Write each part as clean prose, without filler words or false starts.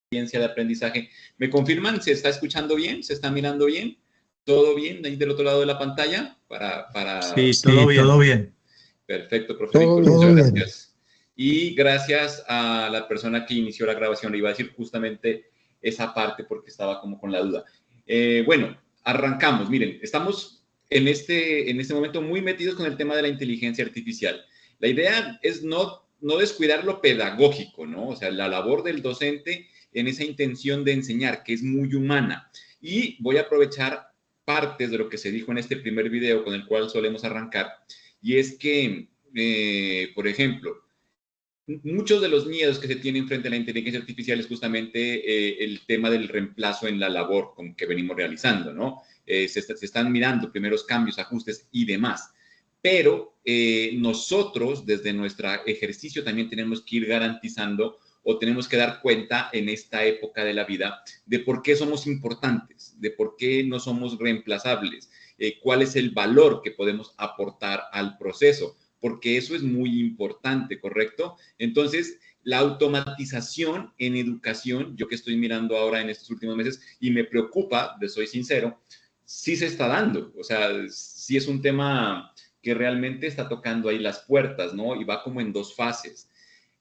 experiencia de aprendizaje. ¿Me confirman? ¿Se está escuchando bien? ¿Se está mirando bien? ¿Todo bien ahí del otro lado de la pantalla? Sí, todo bien. Perfecto, profe Víctor, muchas gracias. Y gracias a la persona que inició la grabación. Le iba a decir justamente esa parte porque estaba como con la duda. Bueno, arrancamos. Miren, estamos en este momento muy metidos con el tema de la inteligencia artificial. La idea es no descuidar lo pedagógico, ¿no? O sea, la labor del docente en esa intención de enseñar, que es muy humana. Y voy a aprovechar partes de lo que se dijo en este primer video con el cual solemos arrancar, y es que, por ejemplo, muchos de los miedos que se tienen frente a la inteligencia artificial es justamente el tema del reemplazo en la labor que venimos realizando, ¿no? Se están mirando primeros cambios, ajustes y demás. Pero nosotros, desde nuestro ejercicio, también tenemos que ir garantizando o tenemos que dar cuenta en esta época de la vida de por qué somos importantes, de por qué no somos reemplazables, cuál es el valor que podemos aportar al proceso, porque eso es muy importante, ¿correcto? Entonces, la automatización en educación, yo que estoy mirando ahora en estos últimos meses y me preocupa, les soy sincero, sí se está dando, o sea, sí es un tema que realmente está tocando ahí las puertas, ¿no? Y va como en dos fases.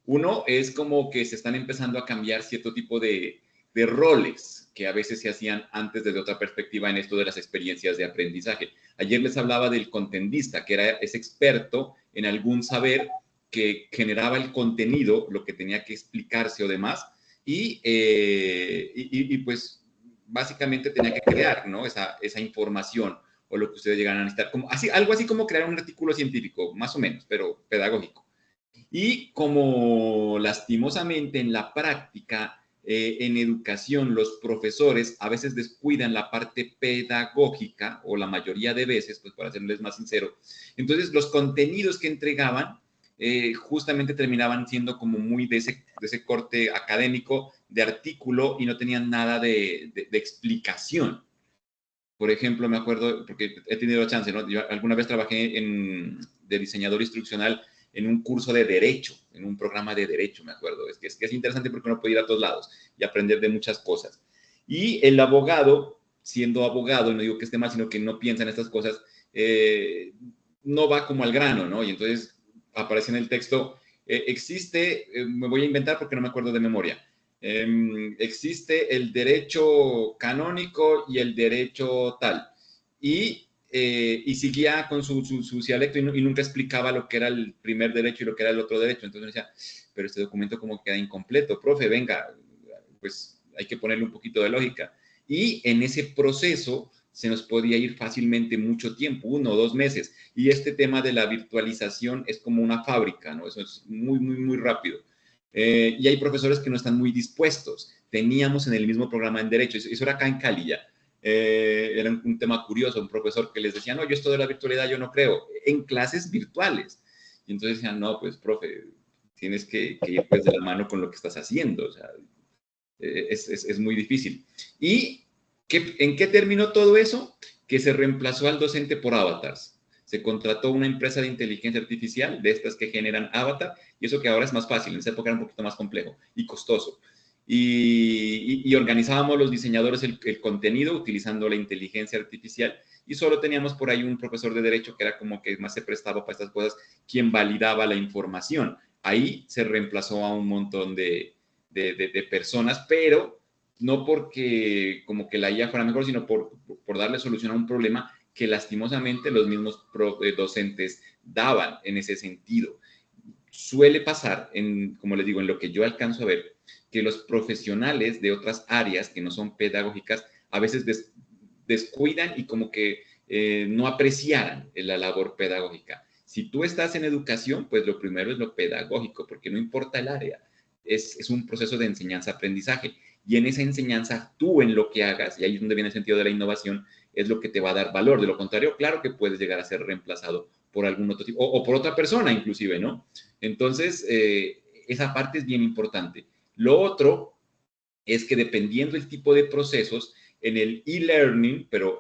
Uno es como que se están empezando a cambiar cierto tipo de roles que a veces se hacían antes desde otra perspectiva en esto de las experiencias de aprendizaje. Ayer les hablaba del contendista, que era ese experto en algún saber que generaba el contenido, lo que tenía que explicarse o demás, y pues básicamente tenía que crear, ¿no? Esa información o lo que ustedes llegan a necesitar. Como, algo así como crear un artículo científico, más o menos, pero pedagógico. Y como lastimosamente en la práctica, en educación, los profesores a veces descuidan la parte pedagógica, o la mayoría de veces, pues para serles más sincero, entonces los contenidos que entregaban justamente terminaban siendo como muy de ese corte académico, de artículo, y no tenían nada de explicación. Por ejemplo, me acuerdo, porque he tenido la chance, ¿no? Yo alguna vez trabajé de diseñador instruccional en un curso de derecho, en un programa de derecho, me acuerdo. Es que es interesante porque uno puede ir a todos lados y aprender de muchas cosas. Y el abogado, siendo abogado, no digo que esté mal, sino que no piensa en estas cosas, no va como al grano, ¿no? Y entonces aparece en el texto, existe, me voy a inventar porque no me acuerdo de memoria, existe el derecho canónico y el derecho tal. Y seguía con su dialecto y nunca explicaba lo que era el primer derecho y lo que era el otro derecho. Entonces decía, pero este documento como queda incompleto, profe, venga, pues hay que ponerle un poquito de lógica. Y en ese proceso se nos podía ir fácilmente mucho tiempo, 1 o 2 meses. Y este tema de la virtualización es como una fábrica, ¿no? Eso es muy, muy, muy rápido. Y hay profesores que no están muy dispuestos. Teníamos en el mismo programa en Derecho, eso era acá en Cali ya, era un tema curioso, un profesor que les decía, no, yo esto de la virtualidad yo no creo, en clases virtuales. Y entonces decían, no, pues, profe, tienes que ir pues de la mano con lo que estás haciendo, o sea, es muy difícil. ¿Y en qué terminó todo eso? Que se reemplazó al docente por avatars. Se contrató una empresa de inteligencia artificial, de estas que generan avatar, y eso que ahora es más fácil, en esa época era un poquito más complejo y costoso. Y organizábamos los diseñadores el contenido utilizando la inteligencia artificial, y solo teníamos por ahí un profesor de derecho que era como que más se prestaba para estas cosas, quien validaba la información. Ahí se reemplazó a un montón de personas, pero no porque como que la IA fuera mejor, sino por darle solución a un problema que lastimosamente los mismos docentes daban en ese sentido. Suele pasar, como les digo, en lo que yo alcanzo a ver, que los profesionales de otras áreas que no son pedagógicas a veces descuidan y como que no apreciaran la labor pedagógica. Si tú estás en educación, pues lo primero es lo pedagógico, porque no importa el área, es un proceso de enseñanza-aprendizaje. Y en esa enseñanza, tú en lo que hagas, y ahí es donde viene el sentido de la innovación, es lo que te va a dar valor. De lo contrario, claro que puedes llegar a ser reemplazado por algún otro tipo, o por otra persona inclusive, ¿no? Entonces, esa parte es bien importante. Lo otro es que dependiendo del tipo de procesos, en el e-learning, pero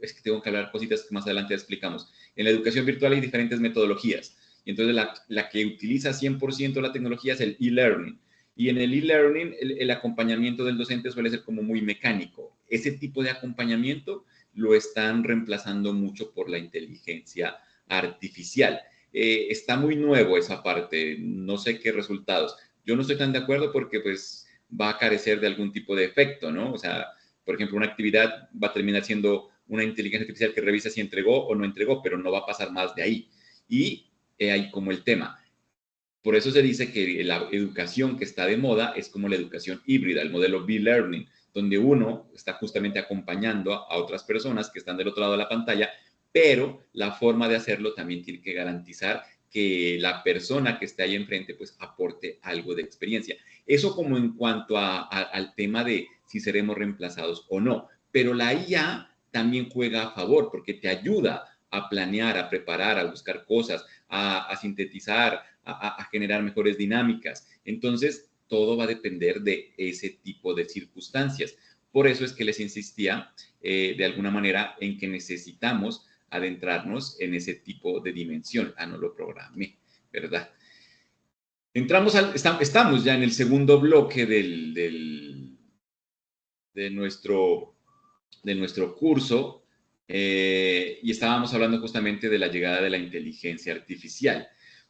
es que tengo que hablar cositas que más adelante explicamos, en la educación virtual hay diferentes metodologías. Y entonces la que utiliza 100% la tecnología es el e-learning. Y en el e-learning, el acompañamiento del docente suele ser como muy mecánico. Ese tipo de acompañamiento lo están reemplazando mucho por la inteligencia artificial. Está muy nuevo esa parte, no sé qué resultados. Yo no estoy tan de acuerdo porque pues va a carecer de algún tipo de efecto, ¿no? O sea, por ejemplo, una actividad va a terminar siendo una inteligencia artificial que revisa si entregó o no entregó, pero no va a pasar más de ahí. Y ahí como el tema. Por eso se dice que la educación que está de moda es como la educación híbrida, el modelo B-Learning, donde uno está justamente acompañando a otras personas que están del otro lado de la pantalla, pero la forma de hacerlo también tiene que garantizar que la persona que esté ahí enfrente pues aporte algo de experiencia. Eso como en cuanto al tema de si seremos reemplazados o no, pero la IA también juega a favor porque te ayuda a planear, a preparar, a buscar cosas, a sintetizar, a generar mejores dinámicas. Entonces, todo va a depender de ese tipo de circunstancias. Por eso es que les insistía de alguna manera en que necesitamos adentrarnos en ese tipo de dimensión. No lo programé, ¿verdad? Estamos ya en el segundo bloque de nuestro curso y estábamos hablando justamente de la llegada de la inteligencia artificial,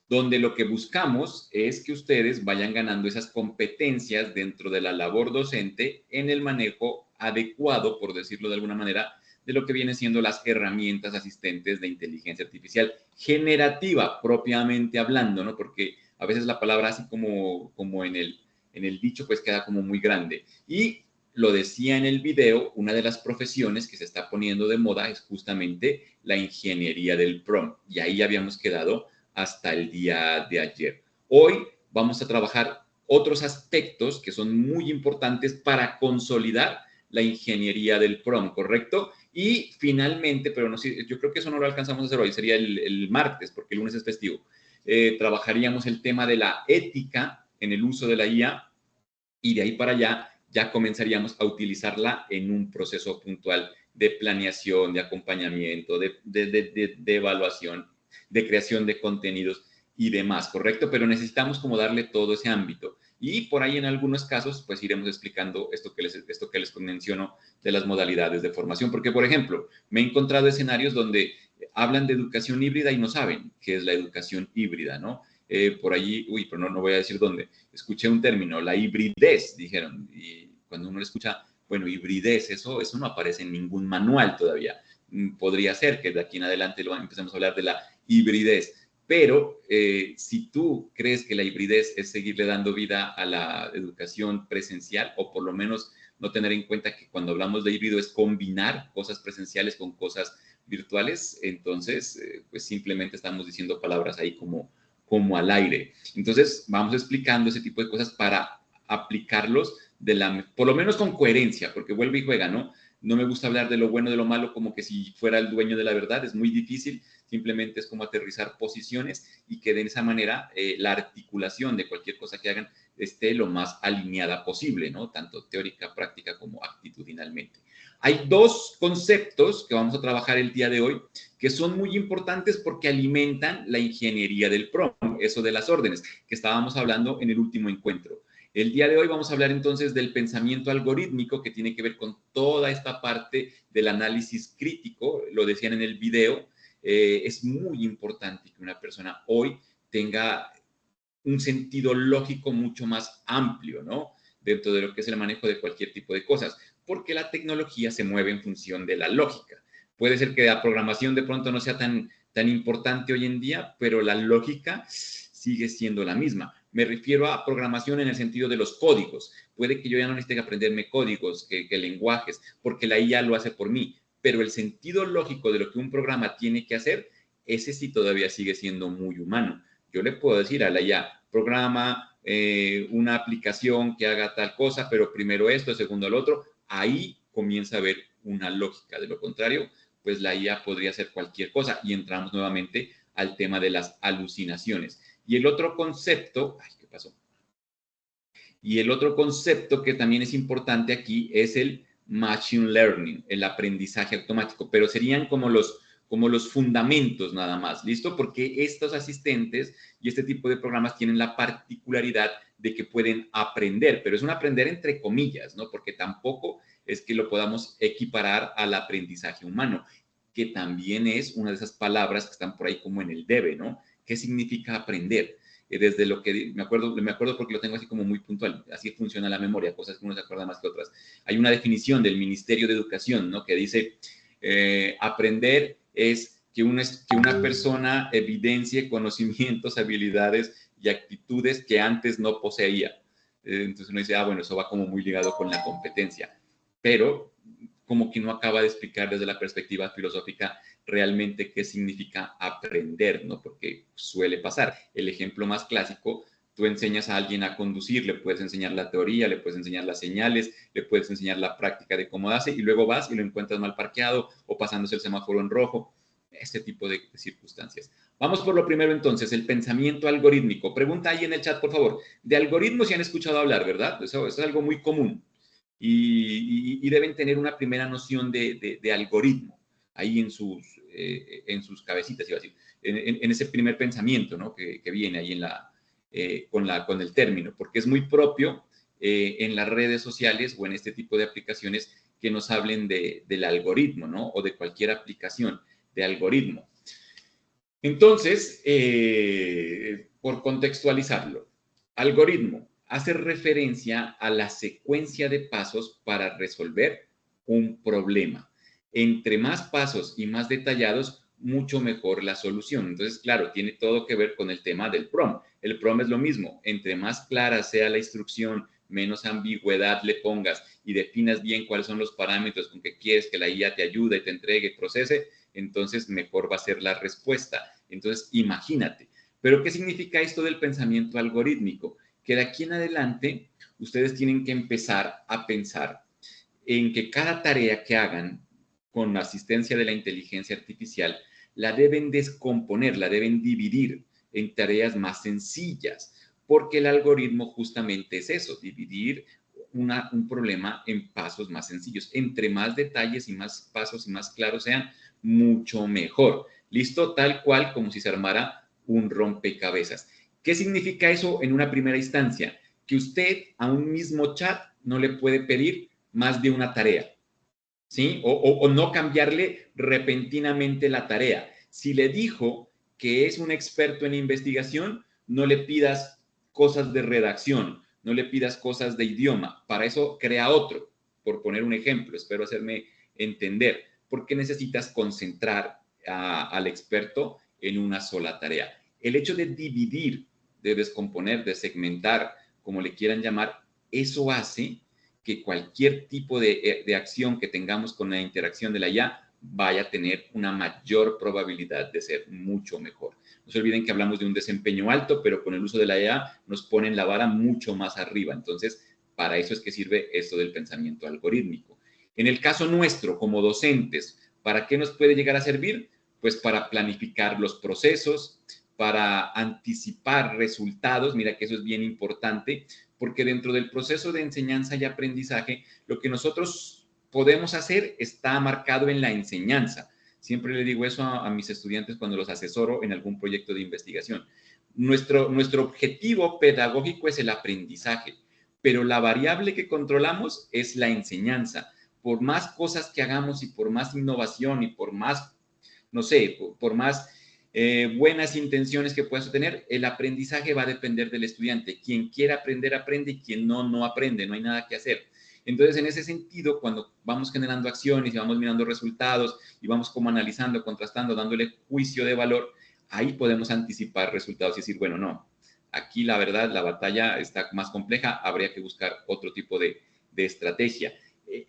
donde lo que buscamos es que ustedes vayan ganando esas competencias dentro de la labor docente en el manejo adecuado, por decirlo de alguna manera, de lo que vienen siendo las herramientas asistentes de inteligencia artificial generativa, propiamente hablando, ¿no? Porque a veces la palabra así como en el dicho, pues queda como muy grande. Y lo decía en el video, una de las profesiones que se está poniendo de moda es justamente la ingeniería del prompt. Y ahí habíamos quedado hasta el día de ayer. Hoy vamos a trabajar otros aspectos que son muy importantes para consolidar la ingeniería del prompt, ¿correcto? Y finalmente, pero no sé, yo creo que eso no lo alcanzamos a hacer hoy, sería el martes, porque el lunes es festivo. Trabajaríamos el tema de la ética en el uso de la IA y de ahí para allá ya comenzaríamos a utilizarla en un proceso puntual de planeación, de acompañamiento, de evaluación, de creación de contenidos y demás, ¿correcto? Pero necesitamos como darle todo ese ámbito. Y por ahí en algunos casos, pues iremos explicando esto que les menciono de las modalidades de formación. Porque, por ejemplo, me he encontrado escenarios donde hablan de educación híbrida y no saben qué es la educación híbrida, ¿no? Por allí, pero no voy a decir dónde, escuché un término, la hibridez, dijeron, y cuando uno escucha, bueno, hibridez, eso no aparece en ningún manual todavía. Podría ser que de aquí en adelante empecemos a hablar de la hibridez, pero si tú crees que la hibridez es seguirle dando vida a la educación presencial, o por lo menos no tener en cuenta que cuando hablamos de híbrido es combinar cosas presenciales con cosas virtuales, entonces pues simplemente estamos diciendo palabras ahí como al aire. Entonces, vamos explicando ese tipo de cosas para aplicarlos por lo menos con coherencia, porque vuelve y juega, ¿no? No me gusta hablar de lo bueno, de lo malo, como que si fuera el dueño de la verdad, es muy difícil, simplemente es como aterrizar posiciones y que de esa manera la articulación de cualquier cosa que hagan esté lo más alineada posible, ¿no? Tanto teórica, práctica como actitudinalmente. Hay dos conceptos que vamos a trabajar el día de hoy que son muy importantes porque alimentan la ingeniería del prompt, eso de las órdenes, que estábamos hablando en el último encuentro. El día de hoy vamos a hablar entonces del pensamiento algorítmico que tiene que ver con toda esta parte del análisis crítico, lo decían en el video, es muy importante que una persona hoy tenga un sentido lógico mucho más amplio, ¿no? Dentro de lo que es el manejo de cualquier tipo de cosas, porque la tecnología se mueve en función de la lógica. Puede ser que la programación de pronto no sea tan importante hoy en día, pero la lógica sigue siendo la misma. Me refiero a programación en el sentido de los códigos. Puede que yo ya no necesite aprenderme códigos, que lenguajes, porque la IA lo hace por mí, pero el sentido lógico de lo que un programa tiene que hacer, ese sí todavía sigue siendo muy humano. Yo le puedo decir a la IA, programa una aplicación que haga tal cosa, pero primero esto, segundo el otro. Ahí comienza a haber una lógica. De lo contrario, pues la IA podría hacer cualquier cosa y entramos nuevamente al tema de las alucinaciones. Y el otro concepto, ¿qué pasó? Y el otro concepto que también es importante aquí es el machine learning, el aprendizaje automático, pero serían como como los fundamentos nada más, ¿listo? Porque estos asistentes y este tipo de programas tienen la particularidad de que pueden aprender, pero es un aprender entre comillas, ¿no? Porque tampoco es que lo podamos equiparar al aprendizaje humano, que también es una de esas palabras que están por ahí como en el debe, ¿no? ¿Qué significa aprender? Desde lo que me acuerdo porque lo tengo así como muy puntual, así funciona la memoria, cosas que uno se acuerda más que otras. Hay una definición del Ministerio de Educación, ¿no? Que dice, aprender es que una persona evidencie conocimientos, habilidades y actitudes que antes no poseía. Entonces uno dice, bueno, eso va como muy ligado con la competencia, pero como que no acaba de explicar desde la perspectiva filosófica realmente qué significa aprender, ¿no? Porque suele pasar. El ejemplo más clásico, tú enseñas a alguien a conducir, le puedes enseñar la teoría, le puedes enseñar las señales, le puedes enseñar la práctica de cómo hace, y luego vas y lo encuentras mal parqueado o pasándose el semáforo en rojo. Este tipo de circunstancias. Vamos por lo primero entonces, el pensamiento algorítmico. Pregunta ahí en el chat, por favor. De algoritmos se han escuchado hablar, ¿verdad? Eso es algo muy común. Y deben tener una primera noción de algoritmo ahí en sus cabecitas, iba a decir, en ese primer pensamiento, ¿no? que viene ahí con el término, porque es muy propio en las redes sociales o en este tipo de aplicaciones que nos hablen del algoritmo, ¿no? O de cualquier aplicación de algoritmo. Entonces, por contextualizarlo, algoritmo hace referencia a la secuencia de pasos para resolver un problema. Entre más pasos y más detallados, mucho mejor la solución. Entonces, claro, tiene todo que ver con el tema del prompt. El prompt es lo mismo. Entre más clara sea la instrucción, menos ambigüedad le pongas y definas bien cuáles son los parámetros con que quieres que la IA te ayude, te entregue, procese, entonces mejor va a ser la respuesta. Entonces, imagínate. Pero, ¿qué significa esto del pensamiento algorítmico? Que de aquí en adelante ustedes tienen que empezar a pensar en que cada tarea que hagan con la asistencia de la inteligencia artificial la deben descomponer, la deben dividir en tareas más sencillas, porque el algoritmo justamente es eso, dividir un problema en pasos más sencillos. Entre más detalles y más pasos y más claros sean, mucho mejor. ¿Listo? Tal cual como si se armara un rompecabezas. ¿Qué significa eso en una primera instancia? Que usted a un mismo chat no le puede pedir más de una tarea, ¿sí? O no cambiarle repentinamente la tarea. Si le dijo que es un experto en investigación, no le pidas cosas de redacción, no le pidas cosas de idioma. Para eso crea otro, por poner un ejemplo. Espero hacerme entender. Porque necesitas concentrar al experto en una sola tarea. El hecho de dividir, de descomponer, de segmentar, como le quieran llamar, eso hace que cualquier tipo de acción que tengamos con la interacción de la IA vaya a tener una mayor probabilidad de ser mucho mejor. No se olviden que hablamos de un desempeño alto, pero con el uso de la IA nos ponen la vara mucho más arriba. Entonces, para eso es que sirve esto del pensamiento algorítmico. En el caso nuestro, como docentes, ¿para qué nos puede llegar a servir? Pues para planificar los procesos, para anticipar resultados. Mira que eso es bien importante, porque dentro del proceso de enseñanza y aprendizaje, lo que nosotros podemos hacer está marcado en la enseñanza. Siempre le digo eso a mis estudiantes cuando los asesoro en algún proyecto de investigación. Nuestro objetivo pedagógico es el aprendizaje, pero la variable que controlamos es la enseñanza. Por más cosas que hagamos y por más innovación y por más, no sé, por más buenas intenciones que puedas tener, el aprendizaje va a depender del estudiante. Quien quiera aprender, aprende, y quien no, no aprende, no hay nada que hacer. Entonces, en ese sentido, cuando vamos generando acciones y vamos mirando resultados y vamos como analizando, contrastando, dándole juicio de valor, ahí podemos anticipar resultados y decir, bueno, no, aquí la verdad, la batalla está más compleja, habría que buscar otro tipo de estrategia.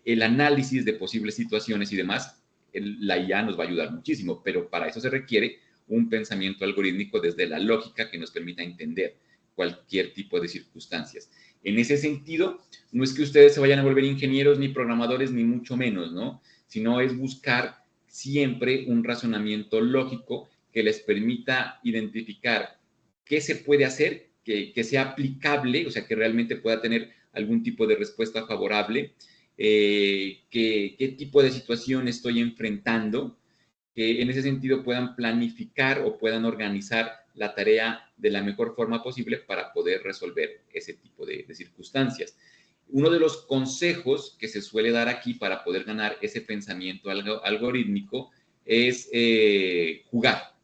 El análisis de posibles situaciones y demás, la IA nos va a ayudar muchísimo, pero para eso se requiere un pensamiento algorítmico desde la lógica que nos permita entender cualquier tipo de circunstancias. En ese sentido, no es que ustedes se vayan a volver ingenieros ni programadores, ni mucho menos, ¿no? Sino es buscar siempre un razonamiento lógico que les permita identificar qué se puede hacer, que sea aplicable, o sea, que realmente pueda tener algún tipo de respuesta favorable, qué tipo de situación estoy enfrentando que en ese sentido puedan planificar o puedan organizar la tarea de la mejor forma posible para poder resolver ese tipo de circunstancias. Uno de los consejos que se suele dar aquí para poder ganar ese pensamiento algorítmico es jugar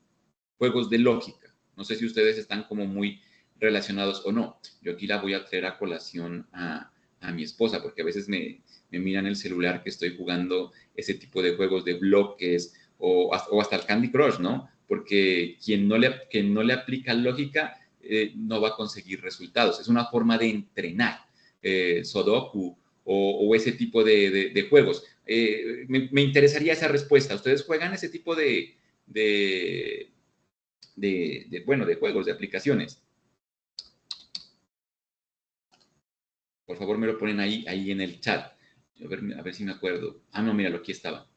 juegos de lógica. No sé si ustedes están como muy relacionados o no. Yo aquí la voy a traer a colación a mi esposa, porque a veces me miran el celular que estoy jugando ese tipo de juegos de bloques o hasta el Candy Crush, ¿no? Porque quien no le aplica lógica no va a conseguir resultados. Es una forma de entrenar. Sudoku o ese tipo de juegos. Me interesaría esa respuesta. ¿Ustedes juegan ese tipo de juegos, de aplicaciones? Por favor, me lo ponen ahí en el chat. A ver si me acuerdo. Ah, no, míralo, aquí estaba.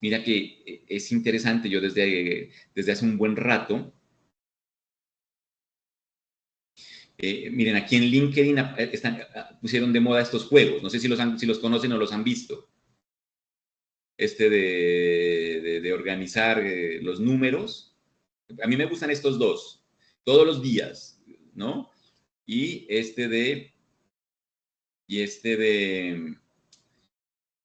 Mira que es interesante. Yo desde hace un buen rato, miren, aquí en LinkedIn pusieron de moda estos juegos. No sé si los conocen o los han visto. De organizar los números. A mí me gustan estos dos, todos los días, ¿no? Y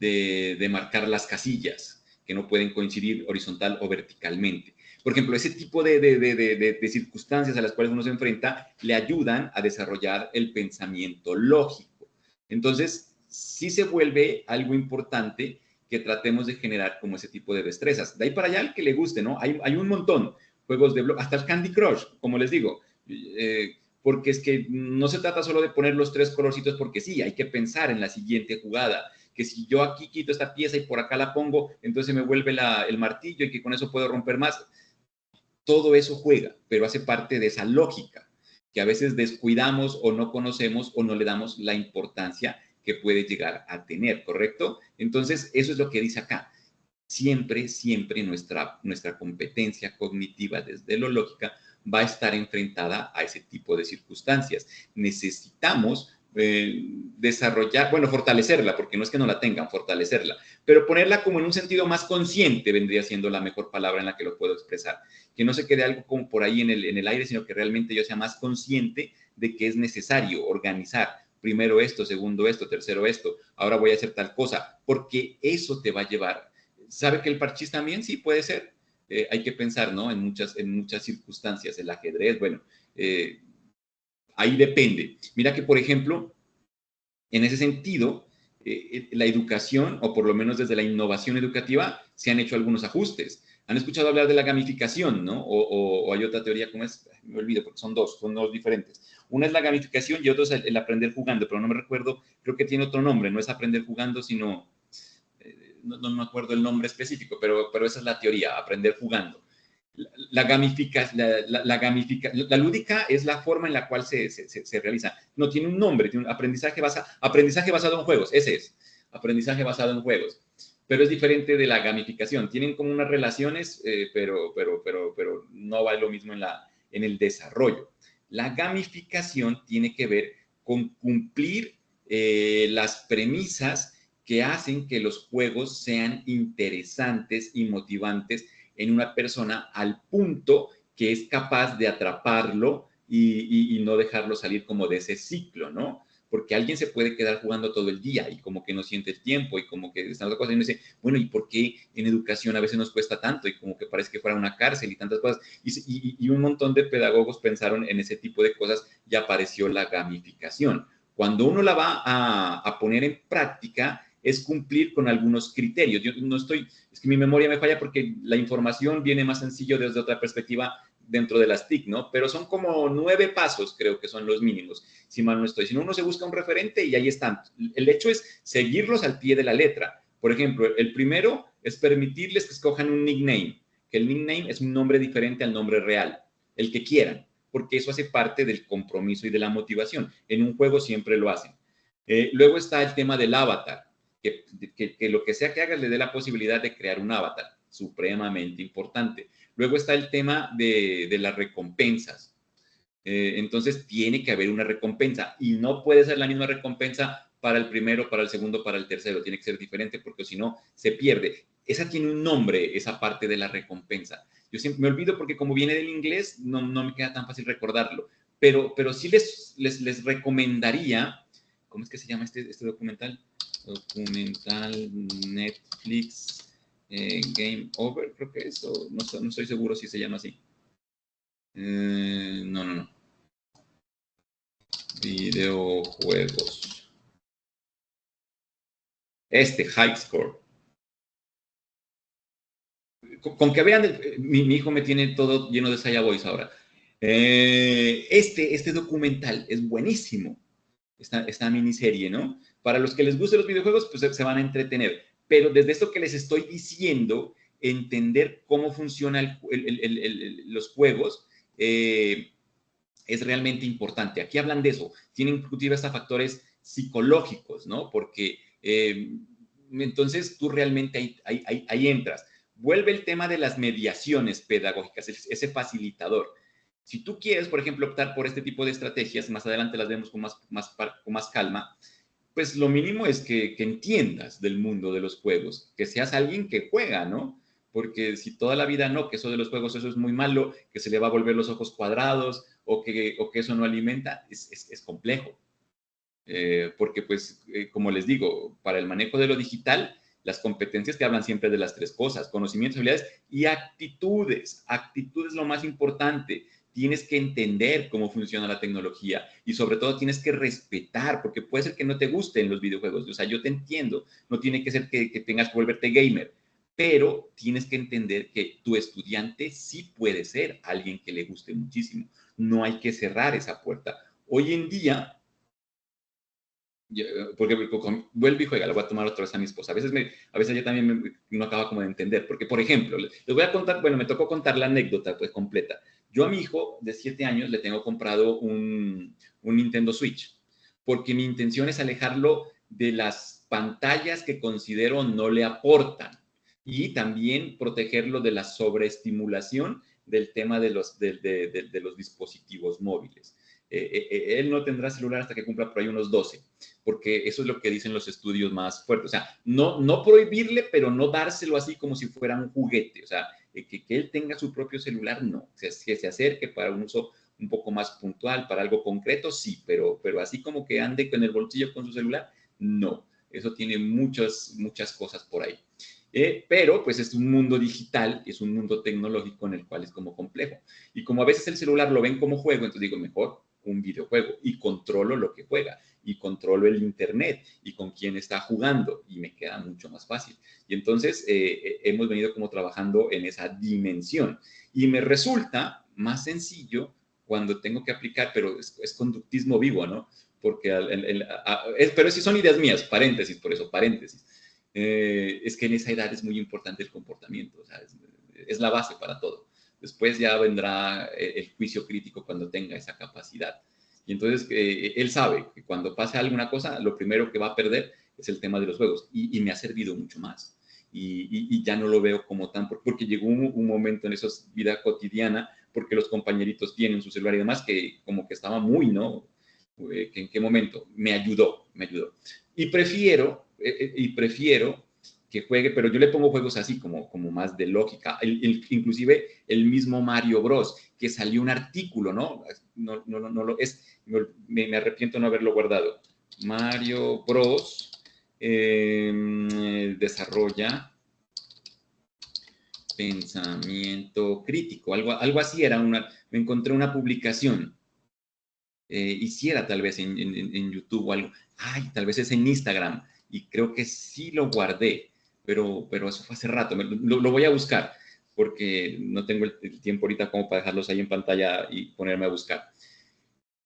de marcar las casillas, que no pueden coincidir horizontal o verticalmente. Por ejemplo, ese tipo de circunstancias a las cuales uno se enfrenta le ayudan a desarrollar el pensamiento lógico. Entonces, sí se vuelve algo importante que tratemos de generar como ese tipo de destrezas. De ahí para allá, al que le guste, ¿no? Hay un montón, juegos de blog, hasta el Candy Crush, como les digo, porque es que no se trata solo de poner los 3 colorcitos porque sí, hay que pensar en la siguiente jugada, que si yo aquí quito esta pieza y por acá la pongo, entonces me vuelve el martillo y que con eso puedo romper más. Todo eso juega, pero hace parte de esa lógica que a veces descuidamos o no conocemos o no le damos la importancia que puede llegar a tener, ¿correcto? Entonces, eso es lo que dice acá. Siempre, siempre nuestra competencia cognitiva desde lo lógica va a estar enfrentada a ese tipo de circunstancias. Necesitamos desarrollar, bueno, fortalecerla, porque no es que no la tengan, fortalecerla, pero ponerla como en un sentido más consciente vendría siendo la mejor palabra en la que lo puedo expresar. Que no se quede algo como por ahí en el aire, sino que realmente yo sea más consciente de que es necesario organizar primero esto, segundo esto, tercero esto, ahora voy a hacer tal cosa, porque eso te va a llevar. ¿Sabe que el parchís también? Sí, puede ser. Hay que pensar, ¿no? En muchas circunstancias. El ajedrez, bueno, ahí depende. Mira que, por ejemplo, en ese sentido, la educación, o por lo menos desde la innovación educativa, se han hecho algunos ajustes. Han escuchado hablar de la gamificación, ¿no? O hay otra teoría, ¿cómo es? Me olvido, porque son dos diferentes. Una es la gamificación y otra es el aprender jugando, pero no me recuerdo, creo que tiene otro nombre, no es aprender jugando, sino, no me acuerdo el nombre específico, pero esa es la teoría, aprender jugando. La lúdica es la forma en la cual se realiza. No tiene un nombre, tiene un aprendizaje basado en juegos, ese es, aprendizaje basado en juegos. Pero es diferente de la gamificación. Tienen como unas relaciones, pero no va lo mismo en el desarrollo. La gamificación tiene que ver con cumplir las premisas que hacen que los juegos sean interesantes y motivantes en una persona al punto que es capaz de atraparlo y no dejarlo salir como de ese ciclo, ¿no? Porque alguien se puede quedar jugando todo el día y como que no siente el tiempo y como que están otras cosas y uno dice, bueno, ¿y por qué en educación a veces nos cuesta tanto? Y como que parece que fuera una cárcel y tantas cosas. Y un montón de pedagogos pensaron en ese tipo de cosas y apareció la gamificación. Cuando uno la va a poner en práctica, es cumplir con algunos criterios. Yo no estoy, es que mi memoria me falla porque la información viene más sencillo desde otra perspectiva dentro de las TIC, ¿no? Pero son como 9 pasos, creo que son los mínimos, si mal no estoy. Si no, uno se busca un referente y ahí están. El hecho es seguirlos al pie de la letra. Por ejemplo, el primero es permitirles que escojan un nickname, que el nickname es un nombre diferente al nombre real, el que quieran, porque eso hace parte del compromiso y de la motivación. En un juego siempre lo hacen. Luego está el tema del avatar. Que lo que sea que hagas le dé la posibilidad de crear un avatar, supremamente importante. Luego está el tema de las recompensas. Entonces tiene que haber una recompensa y no puede ser la misma recompensa para el primero, para el segundo, para el tercero. Tiene que ser diferente porque si no se pierde. esa tiene un nombre, esa parte de la recompensa. Yo siempre me olvido porque como viene del inglés, no me queda tan fácil recordarlo. Pero sí les recomendaría, ¿cómo es que se llama este documental? Documental Netflix Game Over, creo que es, o no estoy seguro si se llama así. No. Videojuegos. High Score. Con que vean, mi hijo me tiene todo lleno de Saya Boys ahora. Este documental es buenísimo. Esta miniserie, ¿no? Para los que les gusten los videojuegos, pues se van a entretener. Pero desde esto que les estoy diciendo, entender cómo funcionan los juegos es realmente importante. Aquí hablan de eso. Tienen inclusive hasta factores psicológicos, ¿no? Porque entonces tú realmente ahí entras. Vuelve el tema de las mediaciones pedagógicas, ese facilitador. Si tú quieres, por ejemplo, optar por este tipo de estrategias, más adelante las vemos con más calma, pues lo mínimo es que entiendas del mundo de los juegos, que seas alguien que juega, ¿no? Porque si toda la vida no, que eso de los juegos, eso es muy malo, que se le va a volver los ojos cuadrados o que eso no alimenta, es complejo. Porque pues, como les digo, para el manejo de lo digital, las competencias te hablan siempre de las tres cosas: conocimientos, habilidades y actitudes. Actitud es lo más importante. Tienes que entender cómo funciona la tecnología y sobre todo tienes que respetar, porque puede ser que no te gusten los videojuegos. O sea, yo te entiendo, no tiene que ser que tengas que volverte gamer, pero tienes que entender que tu estudiante sí puede ser alguien que le guste muchísimo. No hay que cerrar esa puerta. Hoy en día, porque vuelve y juega, le voy a tomar otra vez a mi esposa. A veces yo también no acaba como de entender, porque por ejemplo, les voy a contar, bueno, me tocó contar la anécdota pues completa. Yo a mi hijo de 7 años le tengo comprado un Nintendo Switch, porque mi intención es alejarlo de las pantallas que considero no le aportan y también protegerlo de la sobreestimulación del tema de los dispositivos móviles. Él no tendrá celular hasta que cumpla por ahí unos 12, porque eso es lo que dicen los estudios más fuertes. O sea, no prohibirle, pero no dárselo así como si fuera un juguete. O sea, que él tenga su propio celular, no. O sea, que se acerque para un uso un poco más puntual, para algo concreto, sí, pero así como que ande con el bolsillo con su celular, no. Eso tiene muchas cosas por ahí. Pero pues es un mundo digital, es un mundo tecnológico en el cual es como complejo. Y como a veces el celular lo ven como juego, entonces digo, mejor un videojuego y controlo lo que juega y controlo el internet y con quién está jugando y me queda mucho más fácil. Y entonces hemos venido como trabajando en esa dimensión y me resulta más sencillo cuando tengo que aplicar, pero es conductismo vivo, ¿no? Porque pero si son ideas mías, paréntesis, por eso, paréntesis. Es que en esa edad es muy importante el comportamiento, o sea, es la base para todo. Después ya vendrá el juicio crítico cuando tenga esa capacidad. Y entonces él sabe que cuando pase alguna cosa, lo primero que va a perder es el tema de los juegos. Y me ha servido mucho más. Y ya no lo veo como tan, porque llegó un momento en esa vida cotidiana, porque los compañeritos tienen su celular y demás, que como que estaba muy, ¿no? Que ¿en qué momento? Me ayudó. Y prefiero que juegue, pero yo le pongo juegos así como más de lógica. Inclusive el mismo Mario Bros, que salió un artículo, ¿no? Me arrepiento de no haberlo guardado. Mario Bros desarrolla pensamiento crítico, algo así era me encontré una publicación. Hiciera tal vez en YouTube o algo. Ay, tal vez es en Instagram. Y creo que sí lo guardé, pero eso fue hace rato. Lo voy a buscar porque no tengo el tiempo ahorita como para dejarlos ahí en pantalla y ponerme a buscar.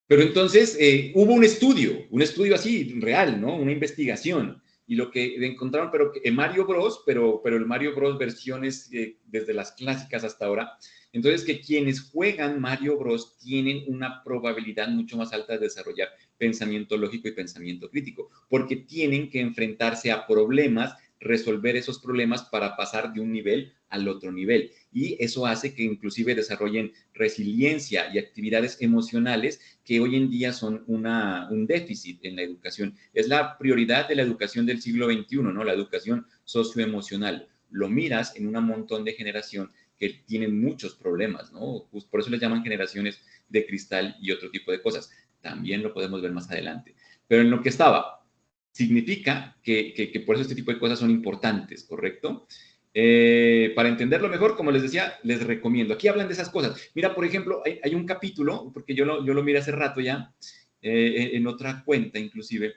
Pero entonces hubo un estudio así, real, ¿no? Una investigación. Y lo que encontraron, pero Mario Bros, pero el Mario Bros versiones desde las clásicas hasta ahora. Entonces, que quienes juegan Mario Bros tienen una probabilidad mucho más alta de desarrollar pensamiento lógico y pensamiento crítico, porque tienen que enfrentarse a problemas, resolver esos problemas para pasar de un nivel al otro nivel. Y eso hace que inclusive desarrollen resiliencia y actividades emocionales que hoy en día son un déficit en la educación. Es la prioridad de la educación del siglo XXI, ¿no? La educación socioemocional. lo miras en un montón de generación que tienen muchos problemas, ¿no? Pues por eso les llaman generaciones de cristal y otro tipo de cosas. También lo podemos ver más adelante. Pero en lo que estaba, significa que por eso este tipo de cosas son importantes, ¿correcto? Para entenderlo mejor, como les decía, les recomiendo. Aquí hablan de esas cosas. Mira, por ejemplo, hay un capítulo, porque yo lo miré hace rato ya, en otra cuenta inclusive,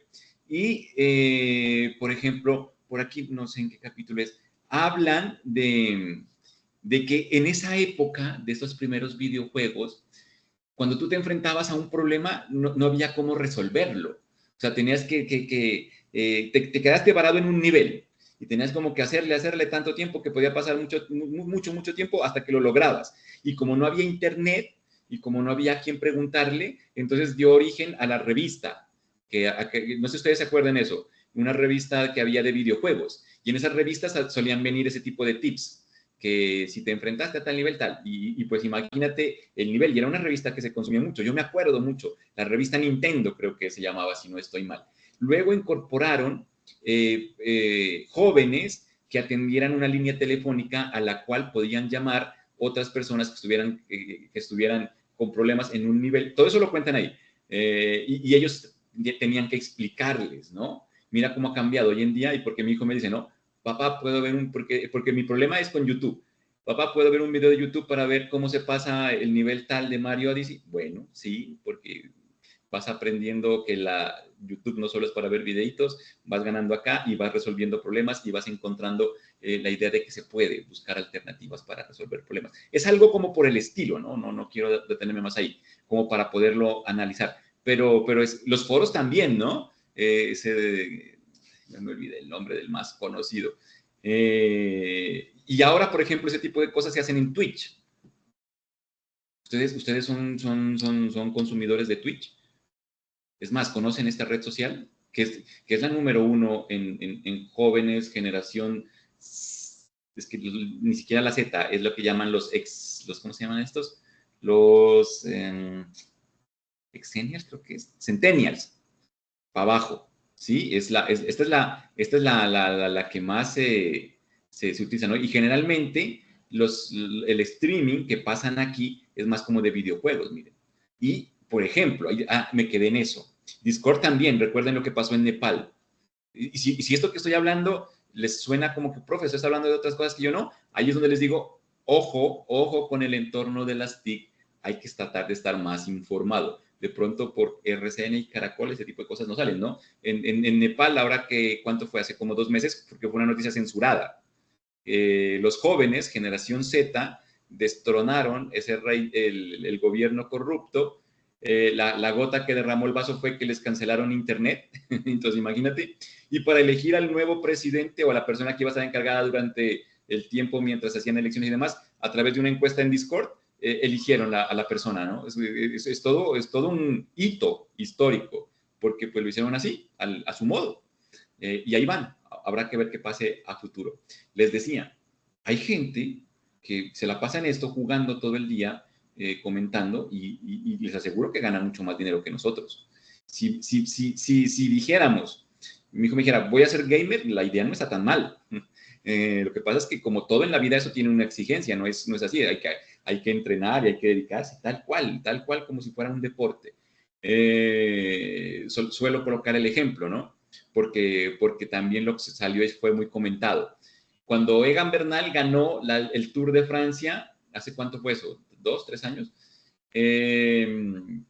y, por ejemplo, por aquí, no sé en qué capítulo es, hablan de que en esa época de estos primeros videojuegos, cuando tú te enfrentabas a un problema, no había cómo resolverlo. O sea, tenías te quedaste varado en un nivel y tenías como que hacerle tanto tiempo que podía pasar mucho tiempo hasta que lo lograbas. Y como no había internet y como no había a quien preguntarle, entonces dio origen a la revista, no sé si ustedes se acuerdan de eso, una revista que había de videojuegos. Y en esas revistas solían venir ese tipo de tips, que si te enfrentaste a tal nivel, tal, y pues imagínate el nivel, y era una revista que se consumía mucho, yo me acuerdo mucho, la revista Nintendo creo que se llamaba, si no estoy mal. Luego incorporaron jóvenes que atendieran una línea telefónica a la cual podían llamar otras personas que estuvieran con problemas en un nivel, todo eso lo cuentan ahí, y ellos tenían que explicarles, ¿no? Mira cómo ha cambiado hoy en día, y porque mi hijo me dice, no, papá, puedo ver porque mi problema es con YouTube. Papá, ¿puedo ver un video de YouTube para ver cómo se pasa el nivel tal de Mario Odyssey? Bueno, sí, porque vas aprendiendo que YouTube no solo es para ver videitos, vas ganando acá y vas resolviendo problemas y vas encontrando la idea de que se puede buscar alternativas para resolver problemas. Es algo como por el estilo, ¿no? No quiero detenerme más ahí, como para poderlo analizar. Pero los foros también, ¿no? Me olvidé el nombre del más conocido. Y ahora, por ejemplo, ese tipo de cosas se hacen en Twitch. ¿Ustedes son consumidores de Twitch? Es más, ¿conocen esta red social? Que es la número uno en jóvenes, generación, es que ni siquiera la Z, es lo que llaman ¿cómo se llaman estos? Los Exennials, creo que es, Centennials, para abajo, ¿sí? Esta es la que más se utiliza, ¿no? Y generalmente el streaming que pasan aquí es más como de videojuegos, miren. Y, por ejemplo, me quedé en eso. Discord también, recuerden lo que pasó en Nepal. Y si esto que estoy hablando les suena como que, profe, estás hablando de otras cosas que yo no, ahí es donde les digo, ojo con el entorno de las TIC, hay que tratar de estar más informado. De pronto por RCN y Caracol ese tipo de cosas no salen, ¿no? En Nepal, ahora ¿cuánto fue? Hace como 2 meses, porque fue una noticia censurada. Los jóvenes, generación Z, destronaron el gobierno corrupto. La gota que derramó el vaso fue que les cancelaron internet. Entonces, imagínate. Y para elegir al nuevo presidente o a la persona que iba a estar encargada durante el tiempo mientras se hacían elecciones y demás, a través de una encuesta en Discord, eligieron a la persona, ¿no? Es todo un hito histórico, porque pues lo hicieron así, a su modo. Y ahí van, habrá que ver qué pase a futuro. Les decía, hay gente que se la pasa en esto jugando todo el día, comentando, y les aseguro que gana mucho más dinero que nosotros. Si dijéramos, mi hijo me dijera, voy a ser gamer, la idea no está tan mal. Lo que pasa es que como todo en la vida eso tiene una exigencia, no es así, hay que entrenar y hay que dedicarse tal cual como si fuera un deporte. Suelo colocar el ejemplo, ¿no? Porque también lo que salió fue muy comentado. Cuando Egan Bernal ganó el Tour de Francia, ¿hace cuánto fue eso? 2, 3 años. El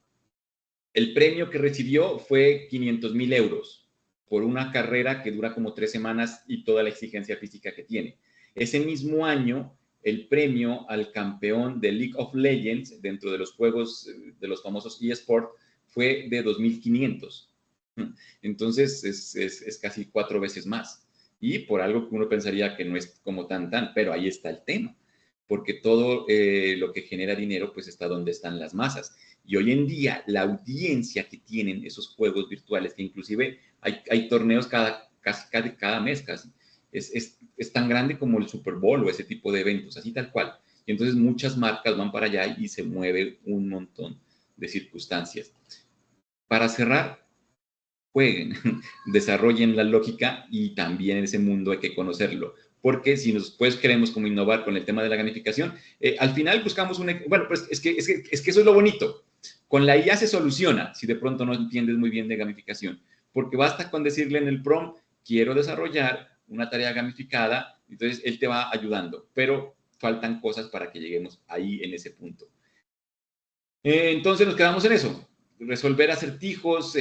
premio que recibió fue 500,000 euros por una carrera que dura como 3 semanas y toda la exigencia física que tiene. Ese mismo año, el premio al campeón de League of Legends dentro de los juegos de los famosos eSport fue de 2,500. Entonces es casi 4 veces más. Y por algo que uno pensaría que no es como tan, pero ahí está el tema. Porque todo lo que genera dinero pues está donde están las masas. Y hoy en día la audiencia que tienen esos juegos virtuales, que inclusive hay torneos cada mes casi, es tan grande como el Super Bowl o ese tipo de eventos, así tal cual. Y entonces muchas marcas van para allá y se mueve un montón de circunstancias. Para cerrar, jueguen, desarrollen la lógica y también ese mundo hay que conocerlo, porque si nosotros queremos como innovar con el tema de la gamificación, al final buscamos bueno, pues es que eso es lo bonito. Con la IA se soluciona si de pronto no entiendes muy bien de gamificación, porque basta con decirle en el prompt, quiero desarrollar una tarea gamificada, entonces él te va ayudando, pero faltan cosas para que lleguemos ahí en ese punto. Entonces nos quedamos en eso, resolver acertijos,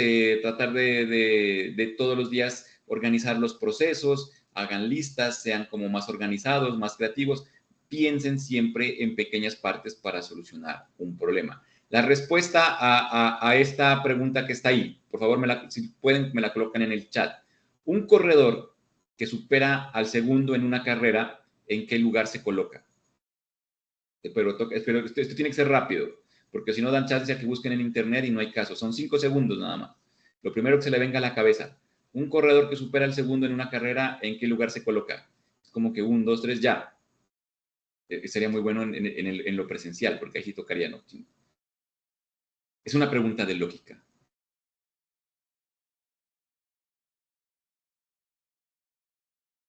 tratar de todos los días organizar los procesos, hagan listas, sean como más organizados, más creativos, piensen siempre en pequeñas partes para solucionar un problema. La respuesta a esta pregunta que está ahí, por favor, si pueden, me la colocan en el chat. Un corredor que supera al segundo en una carrera, ¿en qué lugar se coloca? Pero esto tiene que ser rápido, porque si no dan chance a que busquen en internet y no hay caso. Son 5 segundos nada más. Lo primero que se le venga a la cabeza. Un corredor que supera al segundo en una carrera, ¿en qué lugar se coloca? Es como que 1, 2, 3, ya. Sería muy bueno en lo presencial, porque ahí sí tocaría, ¿no? Es una pregunta de lógica.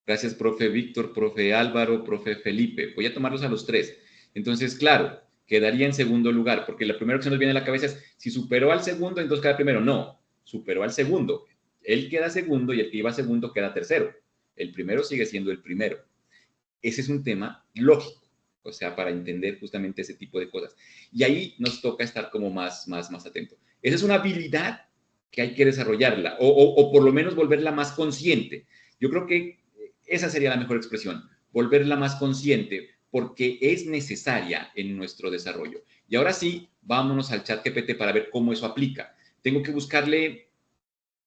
Gracias, profe Víctor, profe Álvaro, profe Felipe. Voy a tomarlos a los 3. Entonces, claro, quedaría en segundo lugar, porque lo primero que se nos viene a la cabeza es, si superó al segundo, entonces queda primero. No, superó al segundo. Él queda segundo y el que iba segundo queda tercero. El primero sigue siendo el primero. Ese es un tema lógico, o sea, para entender justamente ese tipo de cosas. Y ahí nos toca estar como más atento. Esa es una habilidad que hay que desarrollarla, o por lo menos volverla más consciente. Yo creo que esa sería la mejor expresión, volverla más consciente, porque es necesaria en nuestro desarrollo. Y ahora sí, vámonos al ChatGPT para ver cómo eso aplica. Tengo que buscarle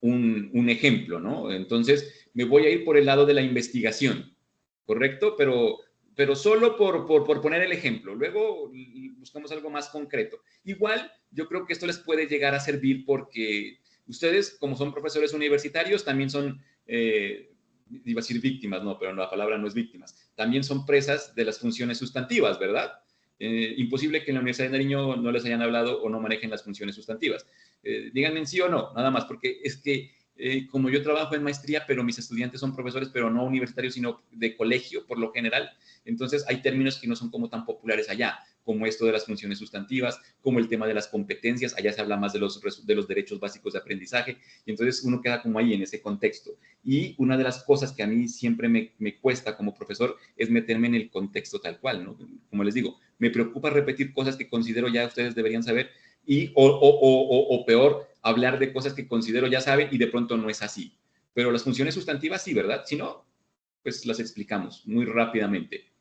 un ejemplo, ¿no? Entonces, me voy a ir por el lado de la investigación, ¿correcto? Pero solo por poner el ejemplo. Luego buscamos algo más concreto. Igual, yo creo que esto les puede llegar a servir porque ustedes, como son profesores universitarios, también son, iba a decir víctimas, no, pero la palabra no es víctimas, también son presas de las funciones sustantivas, ¿verdad? Imposible que en la Universidad de Nariño no les hayan hablado o no manejen las funciones sustantivas. Díganme sí o no, nada más, porque es que como yo trabajo en maestría, pero mis estudiantes son profesores, pero no universitarios, sino de colegio por lo general, entonces hay términos que no son como tan populares allá, como esto de las funciones sustantivas, como el tema de las competencias, allá se habla más de los derechos básicos de aprendizaje, y entonces uno queda como ahí en ese contexto. Y una de las cosas que a mí siempre me cuesta como profesor es meterme en el contexto tal cual, ¿no? Como les digo, me preocupa repetir cosas que considero ya ustedes deberían saber, o peor, hablar de cosas que considero ya saben y de pronto no es así. Pero las funciones sustantivas sí, ¿verdad? Si no, pues las explicamos muy rápidamente.